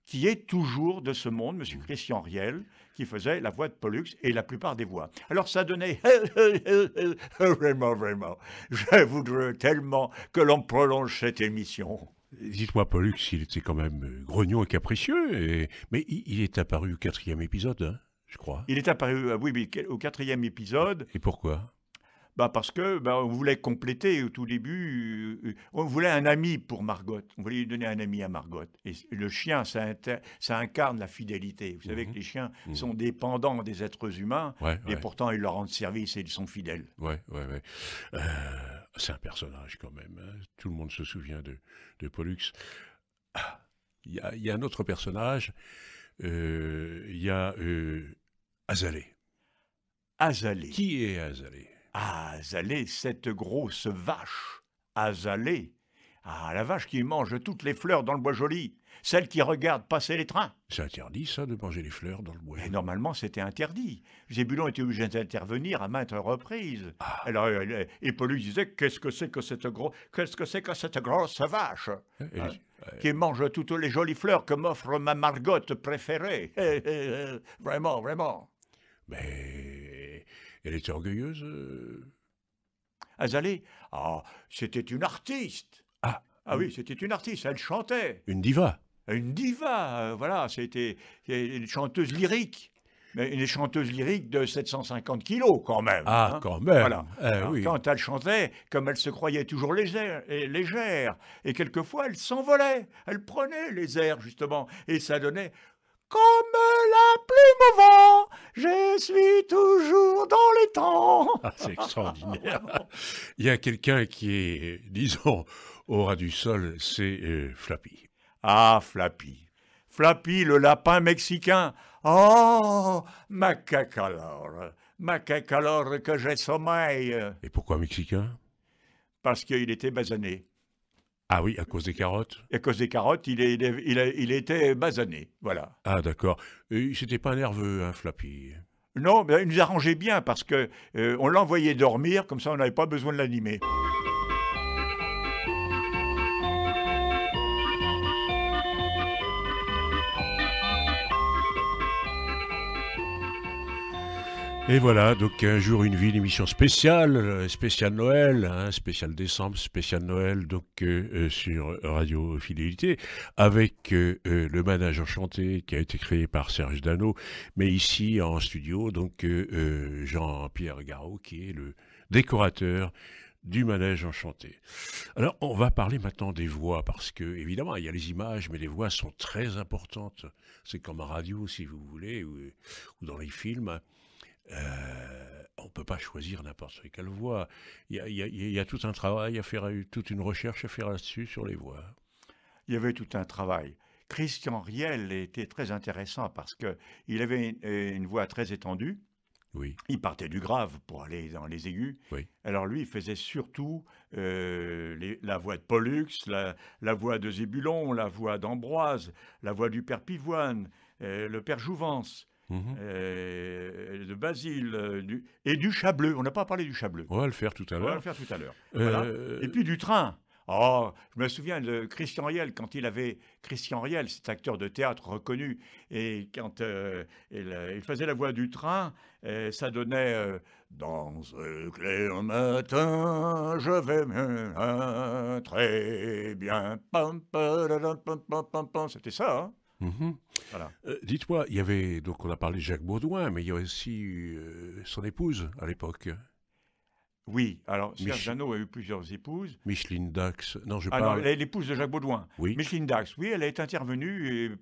qui est toujours de ce monde, Monsieur Christian Riel, qui faisait la voix de Pollux et la plupart des voix. Alors ça donnait vraiment, vraiment. Je voudrais tellement que l'on prolonge cette émission. Dites-moi, Pollux, il était quand même grognon et capricieux, mais il est apparu au 4e épisode, hein, je crois. Il est apparu, oui, au 4e épisode. Et pourquoi? Parce que on voulait compléter au tout début, on voulait un ami pour Margot, on voulait lui donner un ami à Margot. Et le chien, ça incarne la fidélité. Vous savez que les chiens sont dépendants des êtres humains, Ouais, et ouais. pourtant ils leur rendent service et ils sont fidèles. Ouais. C'est un personnage quand même, hein. Tout le monde se souvient de Pollux. Ah, il y a un autre personnage, il y a Azalée. Azalée. Qui est Azalée? Ah, Azalée, cette grosse vache. Azalée. Ah, la vache qui mange toutes les fleurs dans le bois joli. Celle qui regarde passer les trains. C'est interdit, ça, de manger les fleurs dans le bois? Et normalement, c'était interdit. Zébulon était obligé d'intervenir à maintes reprises. Ah. Alors, et Pollux disait qu'est-ce que c'est que cette grosse vache qui mange toutes les jolies fleurs que m'offre ma Margotte préférée. Vraiment, vraiment. Mais elle était orgueilleuse. Azalée, c'était une artiste. Ah oui, c'était une artiste, elle chantait. Une diva. Une diva, voilà, c'était une chanteuse lyrique. Mais une chanteuse lyrique de 750 kilos quand même. Ah, hein. quand même. Voilà. Alors, Oui. quand elle chantait, comme elle se croyait toujours légère, et quelquefois elle s'envolait, elle prenait les airs justement, et ça donnait comme la plume au vent, je suis toujours dans les temps. Ah, c'est extraordinaire. Il y a quelqu'un qui est, disons, au ras du sol, c'est Flappy. Ah, Flappy. Flappy, le lapin mexicain. Oh, macacalor que j'ai sommeil. Et pourquoi mexicain? Parce qu'il était basané. Ah oui, à cause des carottes. Et à cause des carottes, il était basané. Voilà. Ah d'accord. C'était pas nerveux, hein, Flappy. Non, mais il nous arrangeait bien parce que on l'envoyait dormir, comme ça on n'avait pas besoin de l'animer. Et voilà, donc un jour une vie, une émission spéciale, spéciale Noël, hein, spéciale décembre, spéciale Noël, donc sur Radio Fidélité, avec le Manège Enchanté qui a été créé par Serge Dano, mais ici en studio, donc Jean-Pierre Garot qui est le décorateur du Manège Enchanté. Alors on va parler maintenant des voix, parce que évidemment il y a les images, mais les voix sont très importantes. C'est comme en radio si vous voulez, ou dans les films. On ne peut pas choisir n'importe quelle voix. Il y a tout un travail à faire, toute une recherche à faire là-dessus, sur les voix. Il y avait tout un travail. Christian Riel était très intéressant parce qu'il avait une voix très étendue. Oui. Il partait du grave pour aller dans les aigus. Oui. Alors lui, il faisait surtout la voix de Pollux, la voix de Zébulon, la voix d'Ambroise, la voix du père Pivoine, le père Jouvence. De Basile et du Chableu. On n'a pas parlé du Chableu. On va le faire tout à On va l'heure. le faire tout à l'heure. Voilà. Et puis du train. Oh, je me souviens de Christian Riel, quand il avait... Christian Riel, cet acteur de théâtre reconnu, et quand il faisait la voix du train, ça donnait dans ce clair matin, je vais bien, très bien. Pam, padadam, pam, pam, pam, pam. C'était ça, hein. Voilà. Dites-moi, il y avait, donc on a parlé de Jacques Baudouin, mais il y a aussi son épouse à l'époque. Oui, alors Serge Dano a eu plusieurs épouses. Micheline Dax, non je Non, parle... l'épouse de Jacques Baudouin. Oui. Micheline Dax, oui, elle est intervenue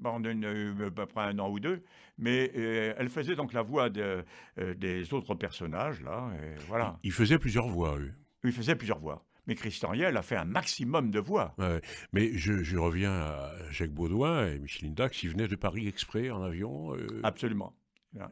pendant à peu près un an ou deux, mais elle faisait donc la voix des autres personnages, là, et voilà. Il faisait plusieurs voix, eux. Il faisait plusieurs voix. Mais Christian Riel a fait un maximum de voix. Ouais, mais je reviens à Jacques Baudouin et Micheline Dax, ils venaient de Paris exprès en avion. Absolument.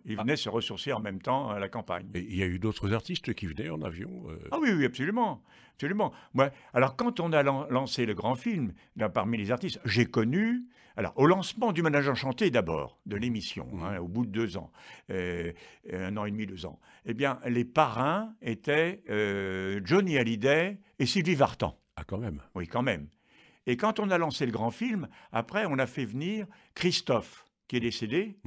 Il venait se ressourcer en même temps à la campagne. Et il y a eu d'autres artistes qui venaient en avion Ah oui, oui, absolument. Absolument. Ouais. Alors, quand on a lancé le grand film, là, parmi les artistes, j'ai connu, alors, au lancement du Manège Enchanté d'abord, de l'émission, au bout de 2 ans, 1 an et demi, 2 ans, eh bien, les parrains étaient Johnny Hallyday et Sylvie Vartan. Ah, quand même. Oui, quand même. Et quand on a lancé le grand film, après, on a fait venir Christophe, qui est décédé.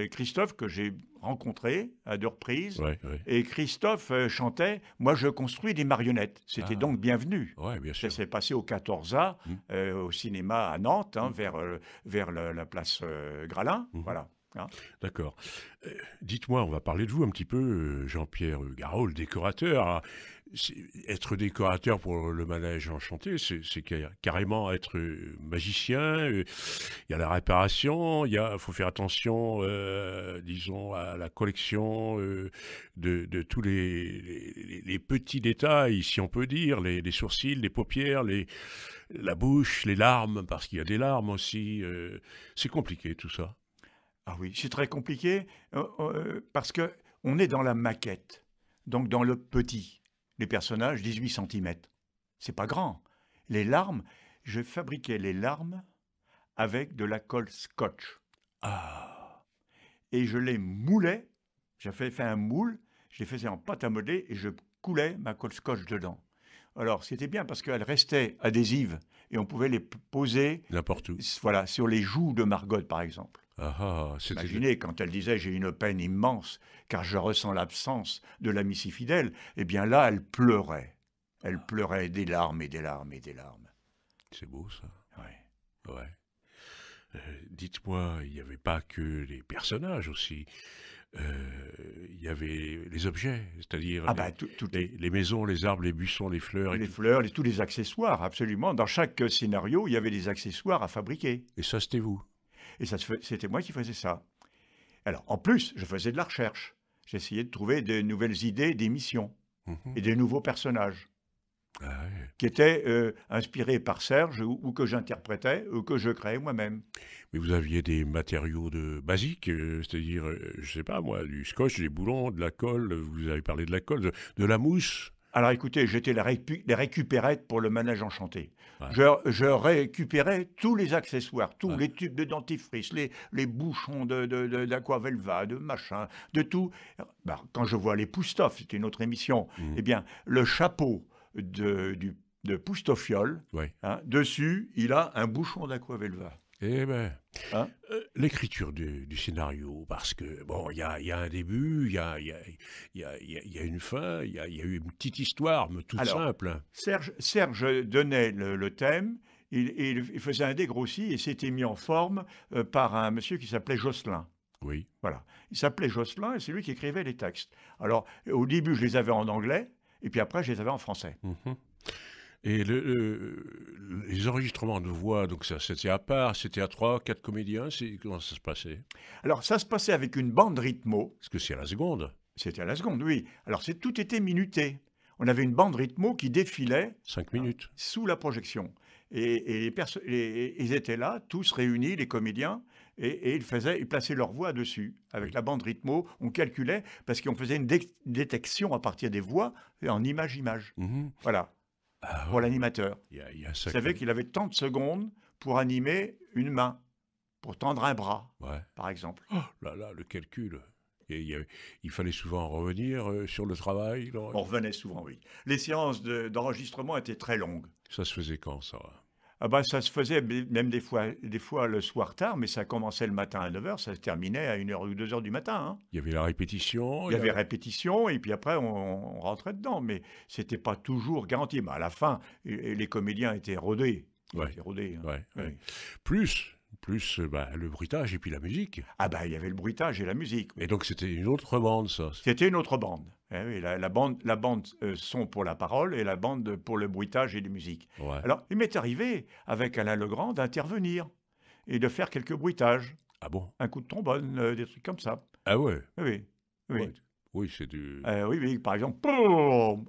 Christophe, que j'ai rencontré à 2 reprises. Ouais, ouais. Et Christophe chantait « Moi, je construis des marionnettes ». C'était donc bienvenu. Ouais, bien sûr. Ça s'est passé au 14A, au cinéma à Nantes, vers la place Gralin. Voilà. D'accord. Dites-moi, on va parler de vous un petit peu, Jean-Pierre Garot, le décorateur. Ah, être décorateur pour le Manège Enchanté, c'est carrément être magicien. Il y a la réparation, il faut faire attention, disons, à la collection de tous les petits détails, si on peut dire, les sourcils, les paupières, la bouche, les larmes, parce qu'il y a des larmes aussi. C'est compliqué tout ça. Ah oui, c'est très compliqué parce qu'on est dans la maquette, donc dans le petit. Les personnages, 18 cm. C'est pas grand. Les larmes, je fabriquais les larmes avec de la colle scotch. Ah. Et je les moulais. J'avais fait un moule, je les faisais en pâte à modeler et je coulais ma colle scotch dedans. Alors, c'était bien parce qu'elle restait adhésive et on pouvait les poser n'importe où. Voilà, sur les joues de Margot, par exemple. Imaginez, quand elle disait « j'ai une peine immense, car je ressens l'absence de l'ami si fidèle », eh bien là, elle pleurait. Elle pleurait des larmes et des larmes et des larmes. C'est beau, ça. Ouais. Ouais. Dites-moi, il n'y avait pas que les personnages aussi. Il y avait les objets, c'est-à-dire les maisons, les arbres, les buissons, les fleurs. Les fleurs, tous les accessoires, absolument. Dans chaque scénario, il y avait des accessoires à fabriquer. Et ça, c'était vous? Et c'était moi qui faisais ça. Alors, en plus, je faisais de la recherche. J'essayais de trouver de nouvelles idées d'émissions et de nouveaux personnages qui étaient inspirés par Serge ou que j'interprétais ou que je créais moi-même. Mais vous aviez des matériaux basiques, c'est-à-dire, je ne sais pas moi, du scotch, des boulons, de la colle, vous avez parlé de la colle, de la mousse. Alors écoutez, j'étais les récupérettes pour le Manège Enchanté. Ouais. Je récupérais tous les accessoires, tous les tubes de dentifrice, les bouchons d'aquavelva, de machin, de tout. Quand je vois les Poustoff, c'était une autre émission, eh bien, le chapeau de Poustofiole, dessus, il a un bouchon d'aquavelva. Eh bien, l'écriture du scénario, parce que, bon, il y a un début, il y a une fin, il y a eu une petite histoire, mais toute simple. Serge donnait le thème, il faisait un dégrossi et c'était mis en forme par un monsieur qui s'appelait Jocelyn. Oui. Voilà. Il s'appelait Jocelyn et c'est lui qui écrivait les textes. Alors, au début, je les avais en anglais et puis après, je les avais en français. Et les enregistrements de voix, donc ça c'était à part, c'était à 3-4 comédiens, comment ça se passait? Alors ça se passait avec une bande rythmo. Parce que c'est à la seconde. C'était à la seconde, oui. Alors tout était minuté. On avait une bande rythmo qui défilait 5 minutes sous la projection. Et ils étaient là, tous réunis, les comédiens, et ils plaçaient leur voix dessus. Avec la bande rythmo, on calculait, parce qu'on faisait une détection à partir des voix en image-image. Voilà. Pour l'animateur. Il savait qu'il avait tant de secondes pour animer une main, pour tendre un bras, par exemple. Oh là là, le calcul. Et il fallait souvent revenir sur le travail. On revenait souvent, oui. Les séances d'enregistrement étaient très longues. Ça se faisait quand, ça? Ça se faisait même des fois le soir tard, mais ça commençait le matin à 9h, ça se terminait à 1h ou 2h du matin. Il y avait la répétition. Il y avait répétition, et puis après, on rentrait dedans. Mais ce n'était pas toujours garanti. À la fin, les comédiens étaient rodés. Plus le bruitage et puis la musique. Il y avait le bruitage et la musique. Et donc, c'était une autre bande, ça? C'était une autre bande. Oui, la bande son pour la parole et la bande pour le bruitage et la musique. Alors, il m'est arrivé, avec Alain Legrand, d'intervenir et de faire quelques bruitages. Ah bon? Un coup de trombone, des trucs comme ça. Ah ouais? Oui. Oui, c'est du... oui, par exemple,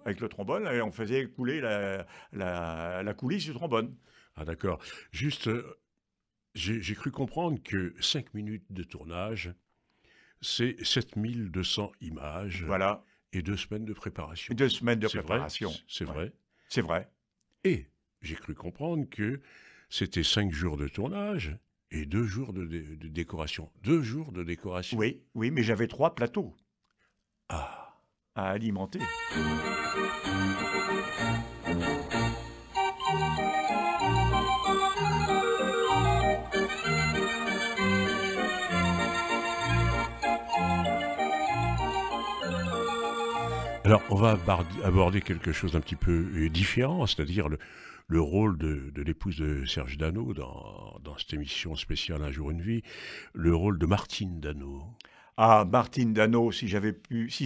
avec le trombone, on faisait couler la coulisse du trombone. Ah d'accord. Juste, j'ai cru comprendre que 5 minutes de tournage, C'est 7200 images Voilà, et 2 semaines de préparation. 2 semaines de C'est vrai, préparation. c'est Ouais. vrai. C'est vrai. Et j'ai cru comprendre que c'était 5 jours de tournage et 2 jours de décoration. 2 jours de décoration. Oui, oui, mais j'avais 3 plateaux Ah, à alimenter. alors on va aborder quelque chose d'un petit peu différent, c'est-à-dire le rôle de l'épouse de Serge Dano dans cette émission spéciale Un jour une vie, le rôle de Martine Dano. Ah, Martine Dano, si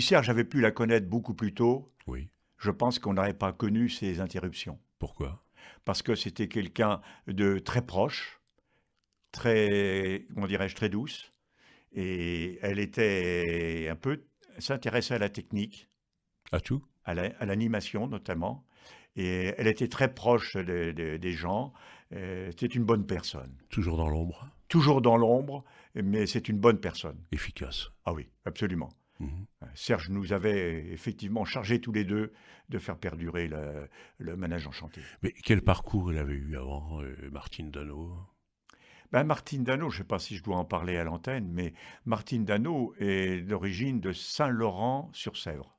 Serge avait pu la connaître beaucoup plus tôt, Oui, je pense qu'on n'aurait pas connu ces interruptions. pourquoi? Parce que c'était quelqu'un de très proche, très, comment dirais-je, très douce. Et elle était un peu, s'intéressait à la technique, À tout? à l'animation notamment. Et elle était très proche des gens. C'était une bonne personne. Toujours dans l'ombre? Toujours dans l'ombre, mais c'est une bonne personne. Efficace. Ah oui, absolument. Mhm. Serge nous avait effectivement chargés tous les deux de faire perdurer le Manège Enchanté. Mais quel parcours elle avait eu avant, Martine Dano? Ben, Martine Dano, je ne sais pas si je dois en parler à l'antenne, mais Martine Dano est d'origine de Saint-Laurent-sur-Sèvre.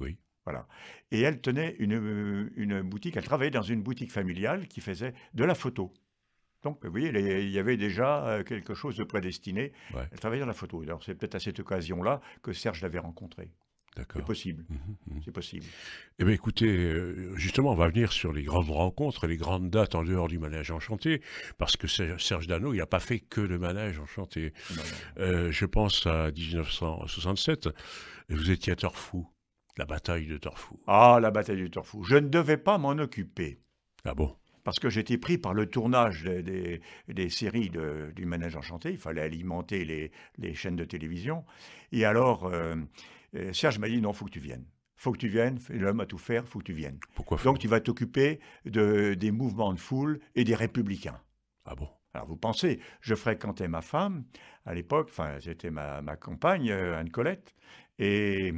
Oui. Voilà. Et elle tenait une boutique, elle travaillait dans une boutique familiale qui faisait de la photo. Donc, vous voyez, il y avait déjà quelque chose de prédestiné. Ouais. Elle travaillait dans la photo. Alors, c'est peut-être à cette occasion-là que Serge l'avait rencontrée. D'accord. C'est possible. Mhm, mhm. C'est possible. Eh bien, écoutez, justement, on va venir sur les grandes rencontres et les grandes dates en dehors du Manège Enchanté, parce que Serge Dano, il n'a pas fait que le Manège Enchanté. Non, non. Je pense à 1967, vous étiez à Torfou, la bataille de Torfou. Ah, la bataille du Torfou. Je ne devais pas m'en occuper. Ah bon? Parce que j'étais pris par le tournage des séries du Manège Enchanté. Il fallait alimenter les chaînes de télévision. Et alors, Serge m'a dit, non, il faut que tu viennes. Il faut que tu viennes, l'homme à tout faire, il faut que tu viennes. Pourquoi Donc, tu vas t'occuper des mouvements de foule et des républicains. Ah bon? Alors, vous pensez, je fréquentais ma femme à l'époque, enfin, c'était ma compagne, Anne-Colette, et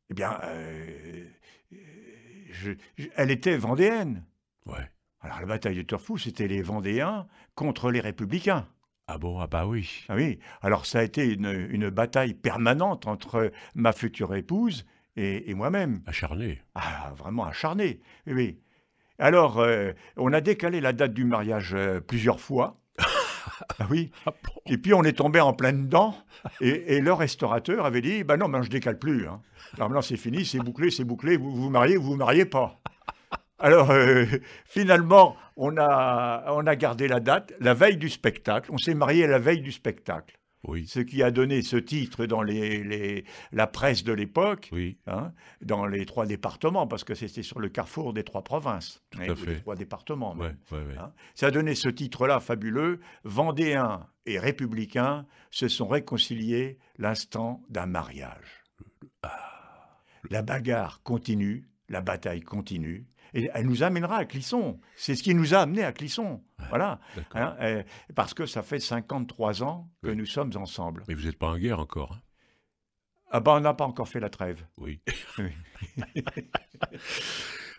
eh bien, elle était vendéenne. Ouais. Alors, la bataille de Torfou, c'était les Vendéens contre les Républicains. Ah bon? Ah bah oui. Ah oui, alors ça a été une bataille permanente entre ma future épouse et moi-même. Acharné. Ah, vraiment acharné. Oui, oui. Alors, on a décalé la date du mariage plusieurs fois. Ah oui. Ah bon? Et puis, on est tombé en plein dedans. Et le restaurateur avait dit, ben non, mais je décale plus. Hein. Alors maintenant, c'est fini, c'est bouclé. Vous vous mariez pas. Alors, finalement, on a gardé la date, la veille du spectacle. On s'est marié la veille du spectacle. Oui. Ce qui a donné ce titre dans la presse de l'époque, Oui. hein, dans les 3 départements, parce que c'était sur le carrefour des 3 provinces, à ou fait. des 3 départements. Ouais, même, ouais. hein. Ça a donné ce titre-là fabuleux. Vendéens et républicains se sont réconciliés l'instant d'un mariage. La bagarre continue, la bataille continue. Et elle nous amènera à Clisson. C'est ce qui nous a amenés à Clisson. Voilà. D'accord. Hein, parce que ça fait 53 ans que Oui. nous sommes ensemble. Mais vous n'êtes pas en guerre encore. Hein? Ah ben, on n'a pas encore fait la trêve. Oui. Oui.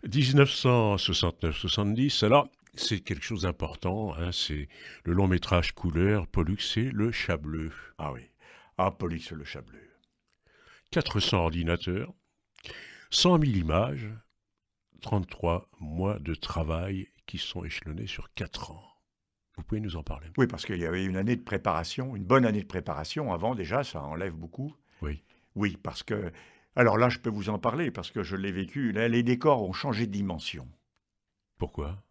1969-70, alors c'est quelque chose d'important, hein, c'est le long métrage couleur, Pollux et le Chat Bleu. Ah oui. Ah, Pollux le Chat Bleu. 400 ordinateurs, 100 000 images, 33 mois de travail qui sont échelonnés sur 4 ans. Vous pouvez nous en parler? Oui, parce qu'il y avait une année de préparation, une bonne année de préparation avant déjà, ça enlève beaucoup. Oui. Oui, parce que... Alors là, je peux vous en parler, parce que je l'ai vécu. Là, les décors ont changé de dimension. Pourquoi?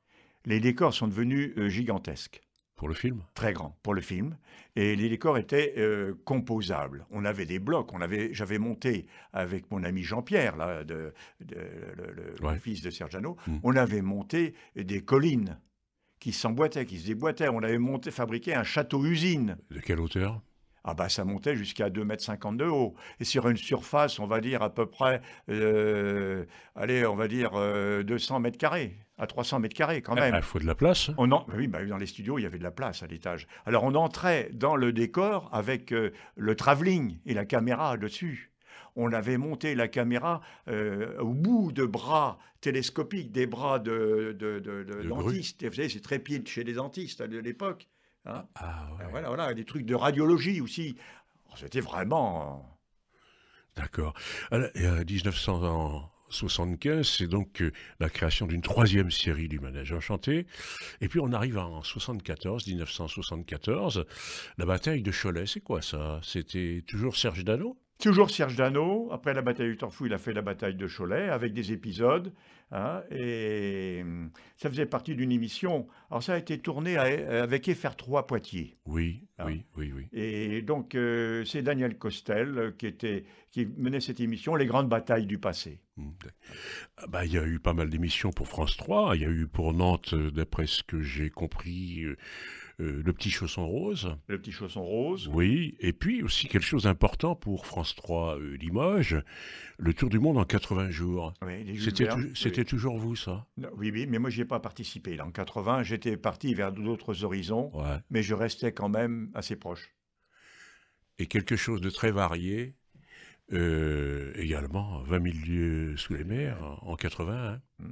Les décors sont devenus gigantesques. Pour le film? Très grand pour le film, et les décors étaient composables. On avait des blocs, j'avais monté avec mon ami Jean-Pierre, là, le Ouais. fils de Serge Dano, Mm. on avait monté des collines qui s'emboîtaient, qui se déboîtaient. On avait fabriqué un château-usine. De quelle hauteur? Ah bah ça montait jusqu'à 2,50 m de haut. Et sur une surface, on va dire à peu près, allez, on va dire 200 mètres carrés, à 300 mètres carrés quand même. Il faut de la place. Oui, bah, dans les studios, il y avait de la place à l'étage. Alors on entrait dans le décor avec le travelling et la caméra dessus. On avait monté la caméra au bout de bras télescopiques, des bras de dentistes. Vous savez, c'est trépied chez les dentistes de l'époque. Hein. Ah ouais. Voilà, des trucs de radiologie aussi. C'était vraiment... D'accord. Alors, 1975, c'est donc la création d'une 3e série du Manège Enchanté. Et puis on arrive en 1974, la bataille de Cholet. C'est quoi ça? C'était toujours Serge Dano? Toujours Serge Dano. Après la bataille du Torfou, il a fait la bataille de Cholet avec des épisodes. Hein, et ça faisait partie d'une émission. Alors ça a été tourné avec FR3 Poitiers. Oui, Hein. oui. Et donc c'est Daniel Costel qui menait cette émission, Les grandes batailles du passé. Bah, il y a eu pas mal d'émissions pour France 3. Il y a eu pour Nantes, d'après ce que j'ai compris, Le Petit Chausson Rose. Le Petit Chausson Rose. Oui, et puis aussi quelque chose d'important pour France 3 Limoges, le Tour du Monde en 80 jours. Oui, les Jules C'était Verne, c'était toujours vous, ça? Oui, mais moi, je n'y ai pas participé. Là. En 80, j'étais parti vers d'autres horizons, Ouais. mais je restais quand même assez proche. Et quelque chose de très varié, également, 20 000 lieues sous les mers en 80. Hein.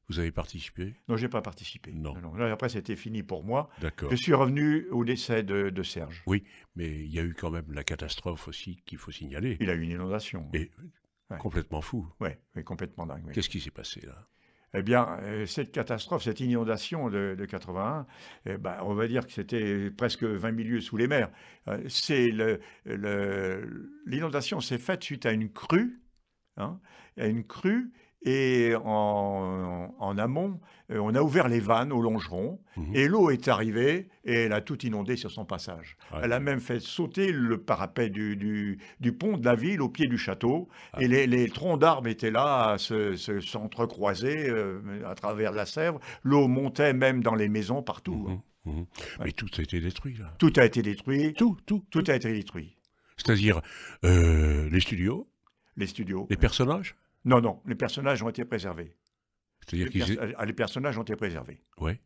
Vous avez participé? Non, je n'ai pas participé. Non. Là, après, c'était fini pour moi. D'accord. Je suis revenu au décès de Serge. Oui, mais il y a eu quand même la catastrophe aussi qu'il faut signaler. Il a eu une inondation. Et Ouais. complètement fou. Oui, complètement dingue. Oui. Qu'est-ce qui s'est passé là? Eh bien, cette catastrophe, cette inondation de 81, on va dire que c'était presque 20 000 lieues sous les mers. L'inondation s'est faite suite à une crue, hein, et en amont, on a ouvert les vannes au longeron, et l'eau est arrivée, et elle a tout inondé sur son passage. Ouais. Elle a même fait sauter le parapet du pont de la ville au pied du château, et les troncs d'arbres étaient là, à s'entrecroiser à travers la Sèvre. L'eau montait même dans les maisons, partout. Ouais. Mais tout a été détruit là. Tout a été détruit. Tout a été détruit. C'est-à-dire les studios, Les studios. les personnages? Non, les personnages ont été préservés. C'est-à-dire Les personnages ont été préservés. Ouais.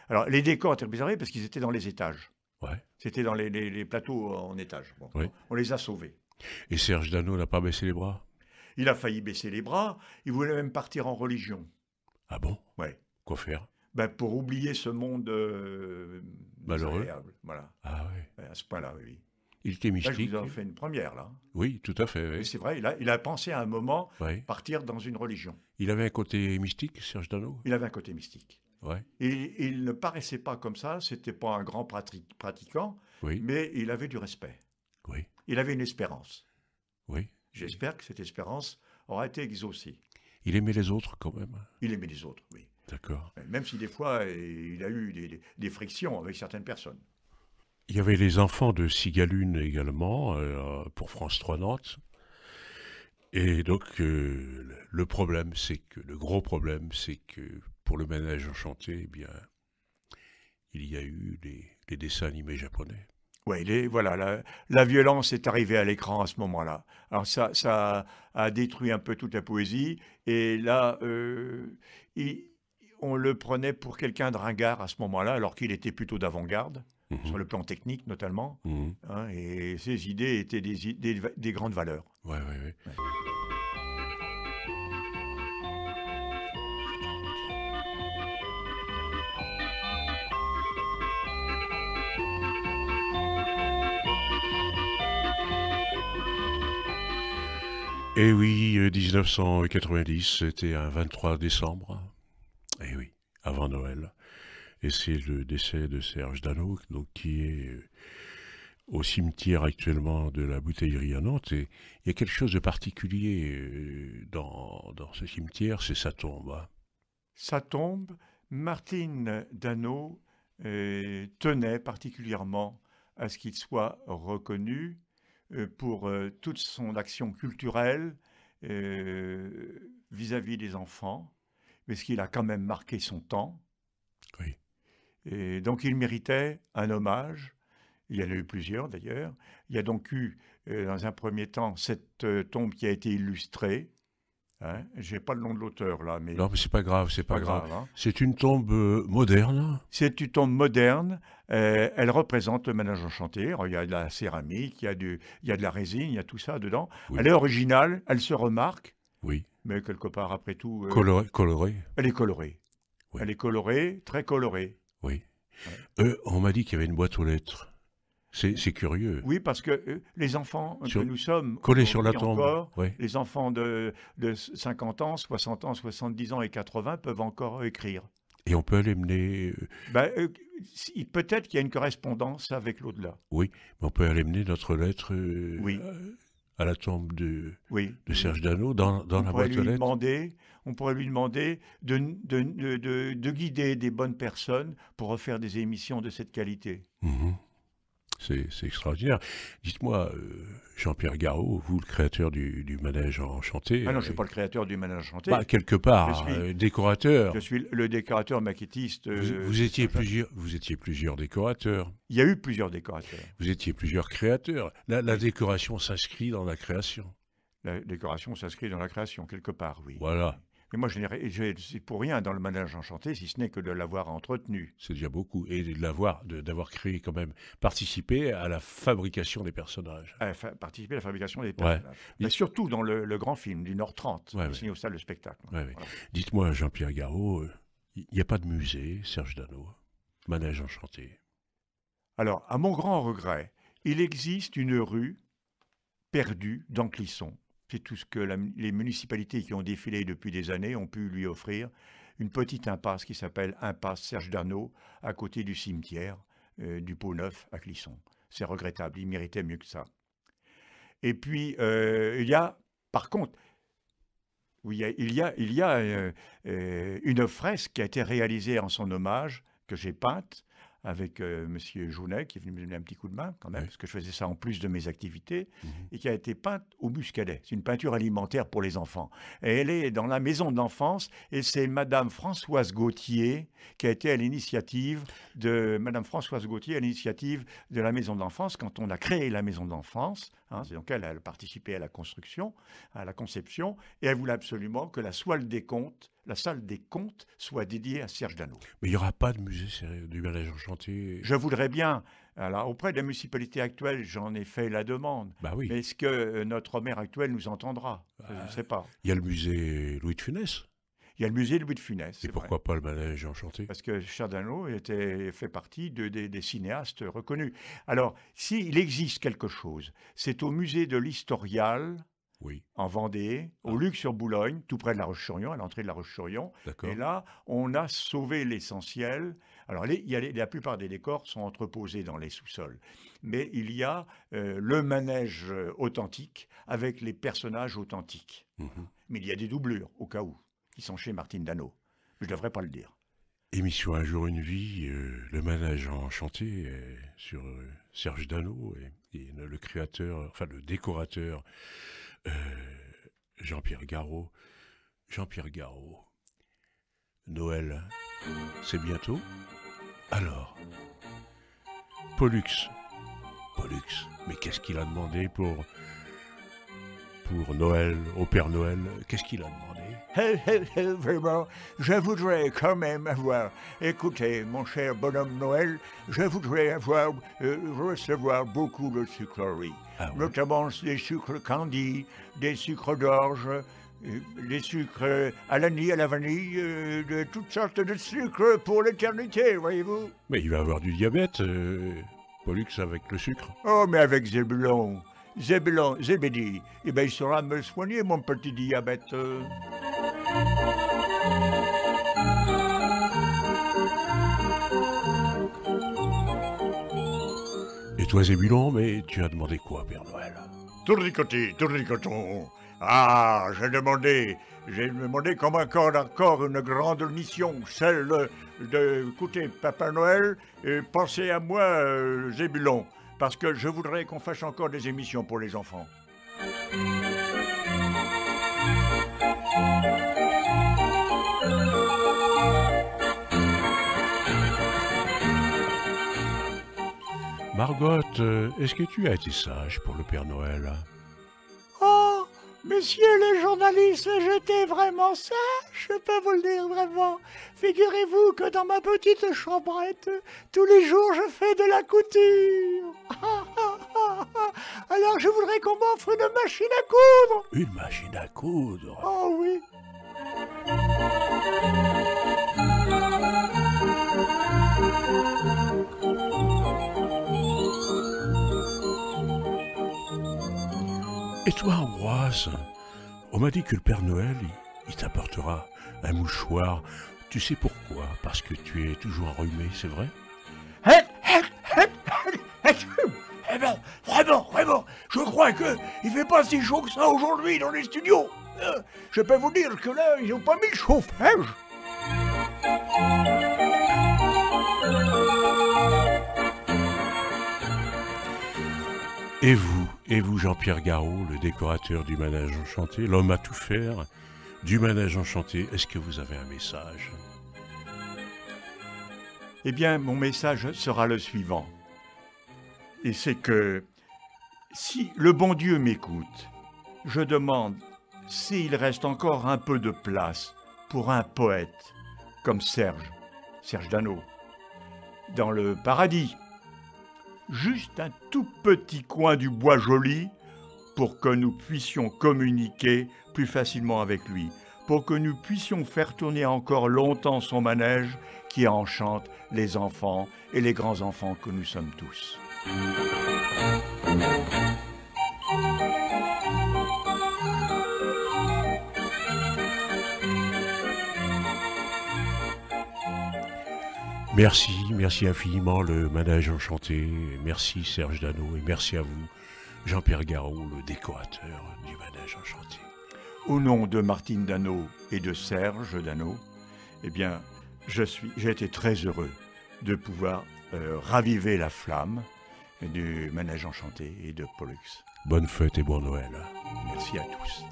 Alors, les décors ont été préservés parce qu'ils étaient dans les étages. Ouais. C'était dans les plateaux en étage. Bon, Ouais. On les a sauvés. Et Serge Dano n'a pas baissé les bras? Il a failli baisser les bras. Il voulait même partir en religion. Ah bon? Ouais. Quoi faire? Pour oublier ce monde malheureux. désagréable. Voilà. Ah ouais. À ce point-là, oui. Il était Là, je mystique. vous en fais une première, là. Oui, tout à fait. Mais Oui. c'est vrai, il a pensé à un moment Ouais. partir dans une religion. Il avait un côté mystique, Serge Dano? Il avait un côté mystique. Ouais. Et il ne paraissait pas comme ça, c'était pas un grand pratiquant, Oui. mais il avait du respect. Oui. Il avait une espérance. Oui. J'espère que cette espérance aura été exaucée. Il aimait les autres quand même. Il aimait les autres, oui. D'accord. Même si des fois, il a eu des frictions avec certaines personnes. Il y avait les enfants de Sigalune également, pour France 3 Nantes. Et donc, le gros problème, c'est que pour le Manège Enchanté, eh bien, il y a eu les dessins animés japonais. Oui, voilà, la violence est arrivée à l'écran à ce moment-là. Alors ça a détruit un peu toute la poésie. Et là, on le prenait pour quelqu'un de ringard à ce moment-là, alors qu'il était plutôt d'avant-garde, sur le plan technique notamment. Hein, et ses idées étaient des grandes valeurs. Ouais. Et oui, 1990, c'était un 23 décembre. Et oui, avant Noël. Et c'est le décès de Serge Dano, donc, qui est au cimetière actuellement de la Bouteillerie à Nantes. Et il y a quelque chose de particulier dans ce cimetière, c'est sa tombe. Hein. Sa tombe, Martine Dano tenait particulièrement à ce qu'il soit reconnu pour toute son action culturelle vis-à-vis des enfants, mais ce qu'il a quand même marqué son temps. Oui. Et donc il méritait un hommage, Il y en a eu plusieurs d'ailleurs. Il y a donc eu, dans un premier temps, cette tombe qui a été illustrée. Hein. Je n'ai pas le nom de l'auteur là, mais Non, mais c'est pas grave, c'est pas grave. hein. C'est une tombe moderne. C'est une tombe moderne. Elle représente le manège enchanté. Alors, il y a de la céramique, il y a de la résine, il y a tout ça dedans. Oui. Elle est originale, elle se remarque, Oui. mais quelque part après tout, Coloré. elle est colorée. Oui. Elle est colorée, très colorée. Oui. On m'a dit qu'il y avait une boîte aux lettres. C'est curieux. Oui, parce que les enfants Sur- que nous sommes, Collé sur la aujourd'hui tombe. encore, Oui. les enfants de 50 ans, 60 ans, 70 ans et 80 peuvent encore écrire. Et on peut aller mener. Ben, peut-être qu'il y a une correspondance avec l'au-delà. Oui, mais on peut aller mener notre lettre Oui. à la tombe de Oui. Serge Dano dans On la pourrait boîte aux lui lettres. on pourrait lui demander de guider des bonnes personnes pour refaire des émissions de cette qualité. Mhm. C'est extraordinaire. Dites-moi, Jean-Pierre Garot, vous, le créateur du manège enchanté. Ah non, je ne suis pas le créateur du manège enchanté. Bah, quelque part, Je suis- décorateur. Je suis le décorateur maquettiste. Vous étiez plusieurs décorateurs. Il y a eu plusieurs décorateurs. Vous étiez plusieurs créateurs. La décoration s'inscrit dans la création. La décoration s'inscrit dans la création, quelque part, oui. Voilà, Mais moi, c'est pour rien dans le manège enchanté, si ce n'est que de l'avoir entretenu. c'est déjà beaucoup. Et d'avoir créé quand même, participé à la fabrication des personnages. Participer à la fabrication des personnages. Mais surtout dans le grand film du Nord 30, Ouais, signé au salle de spectacle. Ouais, ouais. Voilà. Dites-moi, Jean-Pierre Garot, il n'y a pas de musée, Serge Dano, manège enchanté. Alors, à mon grand regret, il existe une rue perdue dans Clisson. C'est tout ce que les municipalités qui ont défilé depuis des années ont pu lui offrir. Une petite impasse qui s'appelle Impasse Serge Dano, à côté du cimetière du Pau-Neuf à Clisson. C'est regrettable, il méritait mieux que ça. Et puis, il y a, par contre, il y a une fresque qui a été réalisée en son hommage, que j'ai peinte, avec Monsieur Jounet, qui est venu me donner un petit coup de main quand même, Oui. parce que je faisais ça en plus de mes activités, Mhm. et qui a été peinte au Muscadet. C'est une peinture alimentaire pour les enfants. Et elle est dans la maison de l'enfance, et c'est Madame Françoise Gauthier qui a été à l'initiative de la maison de l'enfance quand on a créé la maison de l'enfance. Hein, c'est donc elle a participé à la construction, à la conception, et elle voulait absolument que la salle des comptes soit dédiée à Serge Dano. Mais il n'y aura pas de musée du manège enchanté. Je voudrais bien, alors auprès de la municipalité actuelle, j'en ai fait la demande. Bah oui, Mais est-ce que notre maire actuel nous entendra? Je ne sais pas. il y a le musée Louis de Funès. Il y a le musée Louis de Funès. Et c'est vrai. pourquoi pas le manège enchanté? Parce que Serge Dano fait partie des cinéastes reconnus. Alors, s'il existe quelque chose, c'est au musée de l'Historial, Oui, en Vendée, au Luc-sur-Boulogne, tout près de la Roche-sur-Yon, à l'entrée de la Roche-sur-Yon. d'accord. Et là, on a sauvé l'essentiel. Alors, la plupart des décors sont entreposés dans les sous-sols. Mais il y a le manège authentique avec les personnages authentiques. Mhm. Mais il y a des doublures, au cas où, qui sont chez Martine Dano. Je ne devrais pas le dire. Émission Un jour une vie, le manège enchanté sur Serge Dano et le créateur, enfin le décorateur Jean-Pierre Garot. Jean-Pierre Garot, Noël, c'est bientôt. Alors, Pollux, mais qu'est-ce qu'il a demandé pour Noël, au Père Noël? Qu'est-ce qu'il a demandé? Vraiment, je voudrais quand même avoir, écoutez, mon cher bonhomme Noël, je voudrais recevoir beaucoup de sucreries, Ah ouais. notamment des sucres candy, des sucres d'orge, des sucres à l'anis, à la vanille, de toutes sortes de sucres pour l'éternité, voyez-vous. Mais il va avoir du diabète, Pollux, avec le sucre. Oh, mais avec Zébédie, eh ben, il saura me soigner, mon petit diabète. Et toi, Zébulon, mais tu as demandé quoi, Père Noël? Tournicoton. Ah, j'ai demandé comme encore une grande mission, celle écoutez, Papa Noël, pensez à moi, Zébulon, parce que je voudrais qu'on fasse encore des émissions pour les enfants. Margot, est-ce que tu as été sage pour le Père Noël? Oh, messieurs les journalistes, j'étais vraiment sage, je peux vous le dire vraiment. Figurez-vous que dans ma petite chambrette, tous les jours je fais de la couture. Alors je voudrais qu'on m'offre une machine à coudre. Une machine à coudre? Oh oui. Et toi, Ambroise, on m'a dit que le Père Noël, il t'apportera un mouchoir. Tu sais pourquoi? Parce que tu es toujours enrhumé, c'est vrai? Eh ben, vraiment, je crois que il fait pas si chaud que ça aujourd'hui dans les studios. Je peux vous dire que là, ils ont pas mis le chauffage. Et vous, Jean-Pierre Garot, le décorateur du Manège Enchanté, l'homme à tout faire du Manège Enchanté, est-ce que vous avez un message? Eh bien, mon message sera le suivant. Et c'est que si le bon Dieu m'écoute, je demande s'il reste encore un peu de place pour un poète comme Serge Dano, dans le paradis. Juste un tout petit coin du bois joli pour que nous puissions communiquer plus facilement avec lui, pour que nous puissions faire tourner encore longtemps son manège qui enchante les enfants et les grands-enfants que nous sommes tous. Merci infiniment le Manège Enchanté, merci Serge Dano et merci à vous, Jean-Pierre Garot, le décorateur du Manège Enchanté. Au nom de Martine Dano et de Serge Dano, eh bien, j'ai été très heureux de pouvoir raviver la flamme du Manège Enchanté et de Pollux. Bonne fête et bon Noël. Merci à tous.